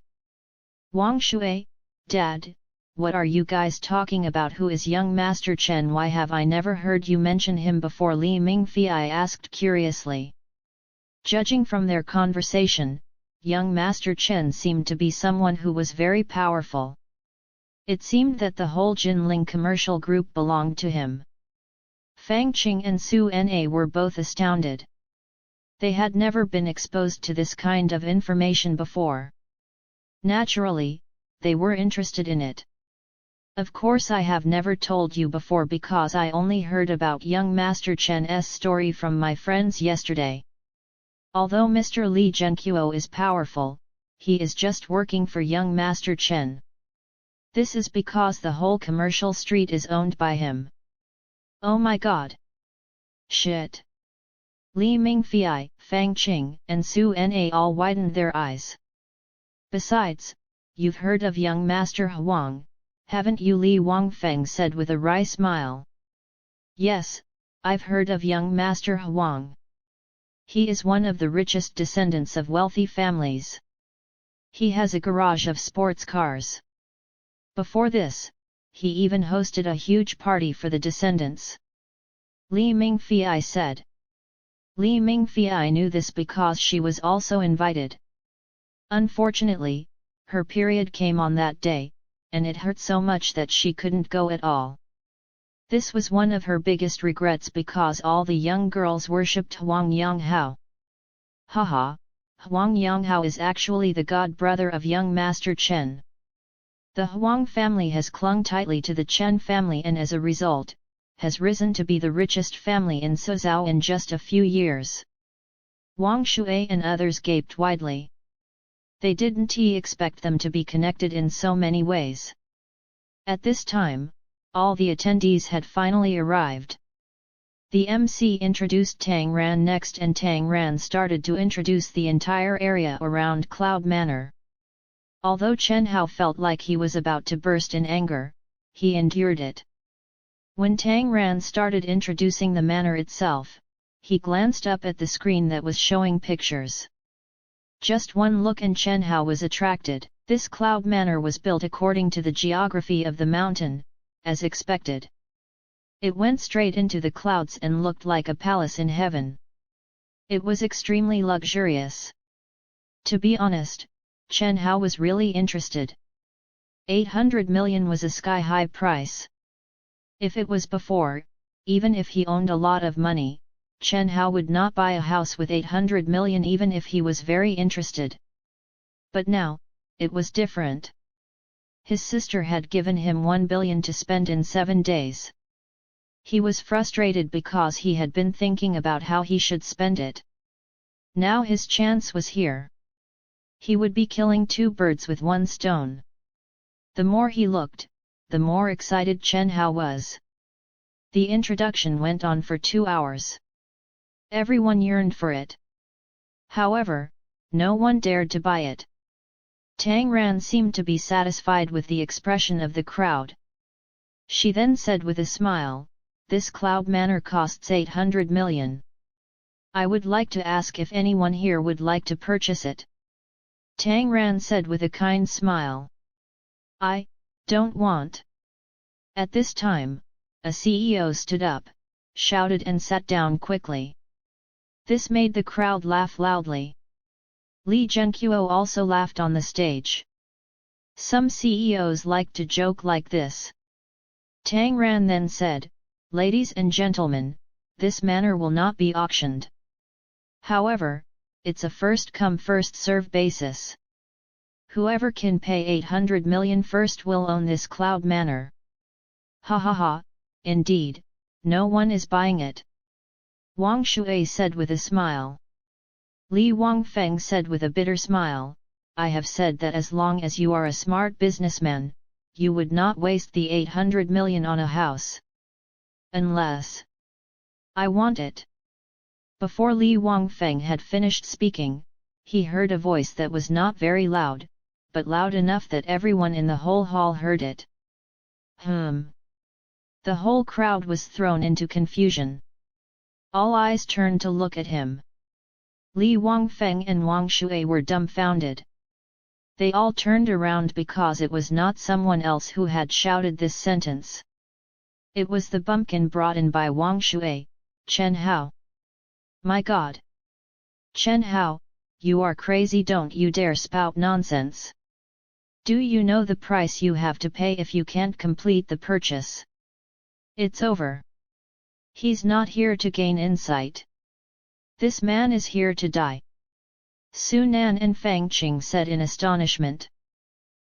Wang Shui, Dad, what are you guys talking about? Who is young Master Chen? Why have I never heard you mention him before? Li Mingfei asked curiously. Judging from their conversation, young Master Chen seemed to be someone who was very powerful. It seemed that the whole Jinling commercial group belonged to him. Fang Qing and Su Na were both astounded. They had never been exposed to this kind of information before. Naturally, they were interested in it. Of course, I have never told you before because I only heard about young Master Chen's story from my friends yesterday. Although Mr. Li Zhenqiu is powerful, he is just working for young Master Chen. This is because the whole commercial street is owned by him. Oh my God! Shit! Li Mingfei, Fang Qing, and Su Na all widened their eyes. Besides, you've heard of young Master Huang, haven't you? Li Wangfeng said with a wry smile. Yes, I've heard of young Master Huang. He is one of the richest descendants of wealthy families. He has a garage of sports cars. Before this, he even hosted a huge party for the descendants. Li Mingfei said. Li Mingfei knew this because she was also invited. Unfortunately, her period came on that day, and it hurt so much that she couldn't go at all. This was one of her biggest regrets because all the young girls worshipped Huang Yanghao. Haha, Huang Yanghao is actually the god brother of young Master Chen. The Huang family has clung tightly to the Chen family and as a result, has risen to be the richest family in Suzhou in just a few years. Wang Shui and others gaped widely. They didn't expect them to be connected in so many ways. At this time, all the attendees had finally arrived. The MC introduced Tang Ran next and Tang Ran started to introduce the entire area around Cloud Manor. Although Chen Hao felt like he was about to burst in anger, he endured it. When Tang Ran started introducing the manor itself, he glanced up at the screen that was showing pictures. Just one look and Chen Hao was attracted. This Cloud Manor was built according to the geography of the mountain, as expected. It went straight into the clouds and looked like a palace in heaven. It was extremely luxurious. To be honest, Chen Hao was really interested. 800 million was a sky-high price. If it was before, even if he owned a lot of money, Chen Hao would not buy a house with 800 million even if he was very interested. But now, it was different. His sister had given him 1 billion to spend in 7 days. He was frustrated because he had been thinking about how he should spend it. Now his chance was here. He would be killing two birds with one stone. The more he looked, the more excited Chen Hao was. The introduction went on for 2 hours. Everyone yearned for it. However, no one dared to buy it. Tang Ran seemed to be satisfied with the expression of the crowd. She then said with a smile, "This cloud manor costs 800 million. I would like to ask if anyone here would like to purchase it." Tang Ran said with a kind smile, "I don't want." At this time, a CEO stood up, shouted and sat down quickly. This made the crowd laugh loudly. Li Zhenqiu also laughed on the stage. Some CEOs like to joke like this. Tang Ran then said, "Ladies and gentlemen, this manor will not be auctioned. However, it's a first-come first-serve basis. Whoever can pay 800 million first will own this cloud manor." Ha ha ha, indeed, no one is buying it. Wang Shui said with a smile. Li Wangfeng said with a bitter smile, "I have said that as long as you are a smart businessman, you would not waste the 800 million on a house. Unless I want it." Before Li Wangfeng had finished speaking, he heard a voice that was not very loud, but loud enough that everyone in the whole hall heard it. The whole crowd was thrown into confusion. All eyes turned to look at him. Li Wangfeng and Wang Shui were dumbfounded. They all turned around because it was not someone else who had shouted this sentence. It was the bumpkin brought in by Wang Shui, Chen Hao. "My God! Chen Hao, you are crazy, don't you dare spout nonsense. Do you know the price you have to pay if you can't complete the purchase? It's over. He's not here to gain insight. This man is here to die." Su Nan and Fang Qing said in astonishment.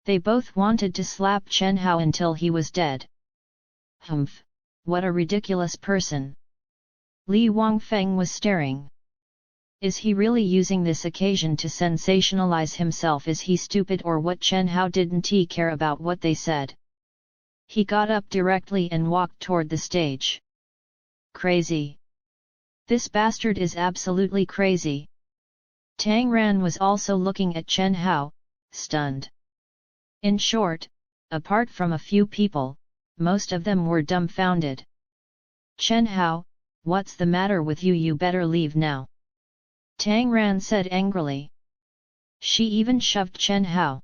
They both wanted to slap Chen Hao until he was dead. Humph, what a ridiculous person. Li Wangfeng was staring. Is he really using this occasion to sensationalize himself? Is he stupid or what? Chen Hao didn't he care about what they said. He got up directly and walked toward the stage. Crazy. This bastard is absolutely crazy. Tang Ran was also looking at Chen Hao, stunned. In short, apart from a few people, most of them were dumbfounded. "Chen Hao, what's the matter with you? You better leave now," Tang Ran said angrily. She even shoved Chen Hao.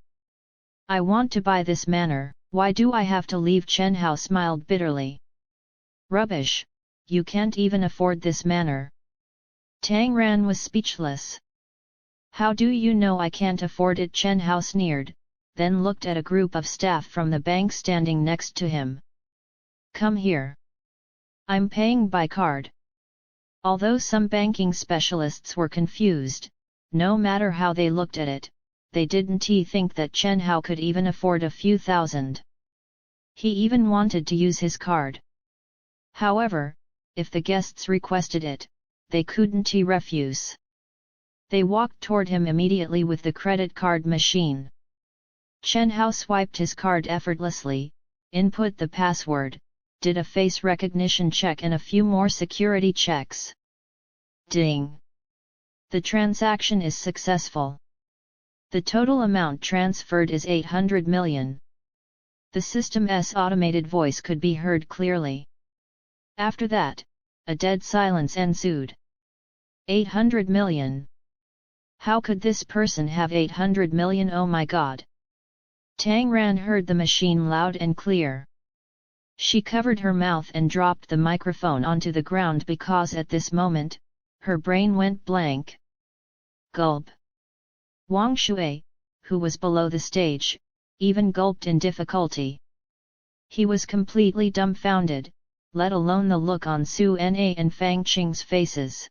"I want to buy this manor, why do I have to leave?" Chen Hao smiled bitterly. "Rubbish, you can't even afford this manor." Tang Ran was speechless. "How do you know I can't afford it?" Chen Hao sneered, then looked at a group of staff from the bank standing next to him. "Come here. I'm paying by card." Although some banking specialists were confused, no matter how they looked at it, they didn't think that Chen Hao could even afford a few thousand. He even wanted to use his card. However, if the guests requested it, they couldn't refuse. They walked toward him immediately with the credit card machine. Chen Hao swiped his card effortlessly, input the password, did a face recognition check and a few more security checks. Ding! The transaction is successful. The total amount transferred is 800 million. The system's automated voice could be heard clearly. After that, a dead silence ensued. 800 million. How could this person have 800 million? Oh my God! Tang Ran heard the machine loud and clear. She covered her mouth and dropped the microphone onto the ground because at this moment, her brain went blank. Gulp. Wang Shui, who was below the stage, even gulped in difficulty. He was completely dumbfounded, let alone the look on Su Na and Fang Qing's faces.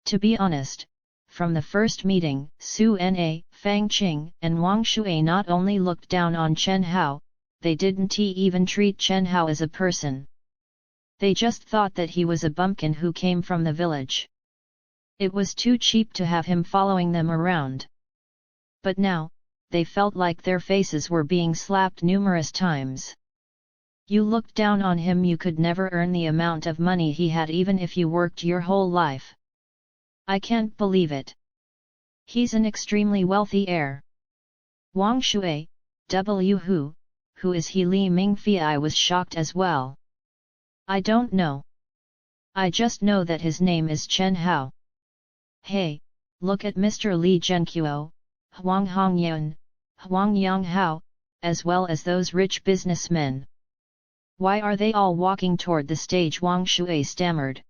To be honest, from the first meeting, Su Na, Fang Qing, and Wang Shui not only looked down on Chen Hao, they didn't even treat Chen Hao as a person. They just thought that he was a bumpkin who came from the village. It was too cheap to have him following them around. But now, they felt like their faces were being slapped numerous times. You looked down on him, you could never earn the amount of money he had even if you worked your whole life. I can't believe it. He's an extremely wealthy heir. Wang Shui, who is he? Li Mingfei was shocked as well. I don't know. I just know that his name is Chen Hao. Hey, look at Mr. Li Zhenqiu, Huang Hongyan, Huang Yang Hao, as well as those rich businessmen. Why are they all walking toward the stage? Wang Shui stammered.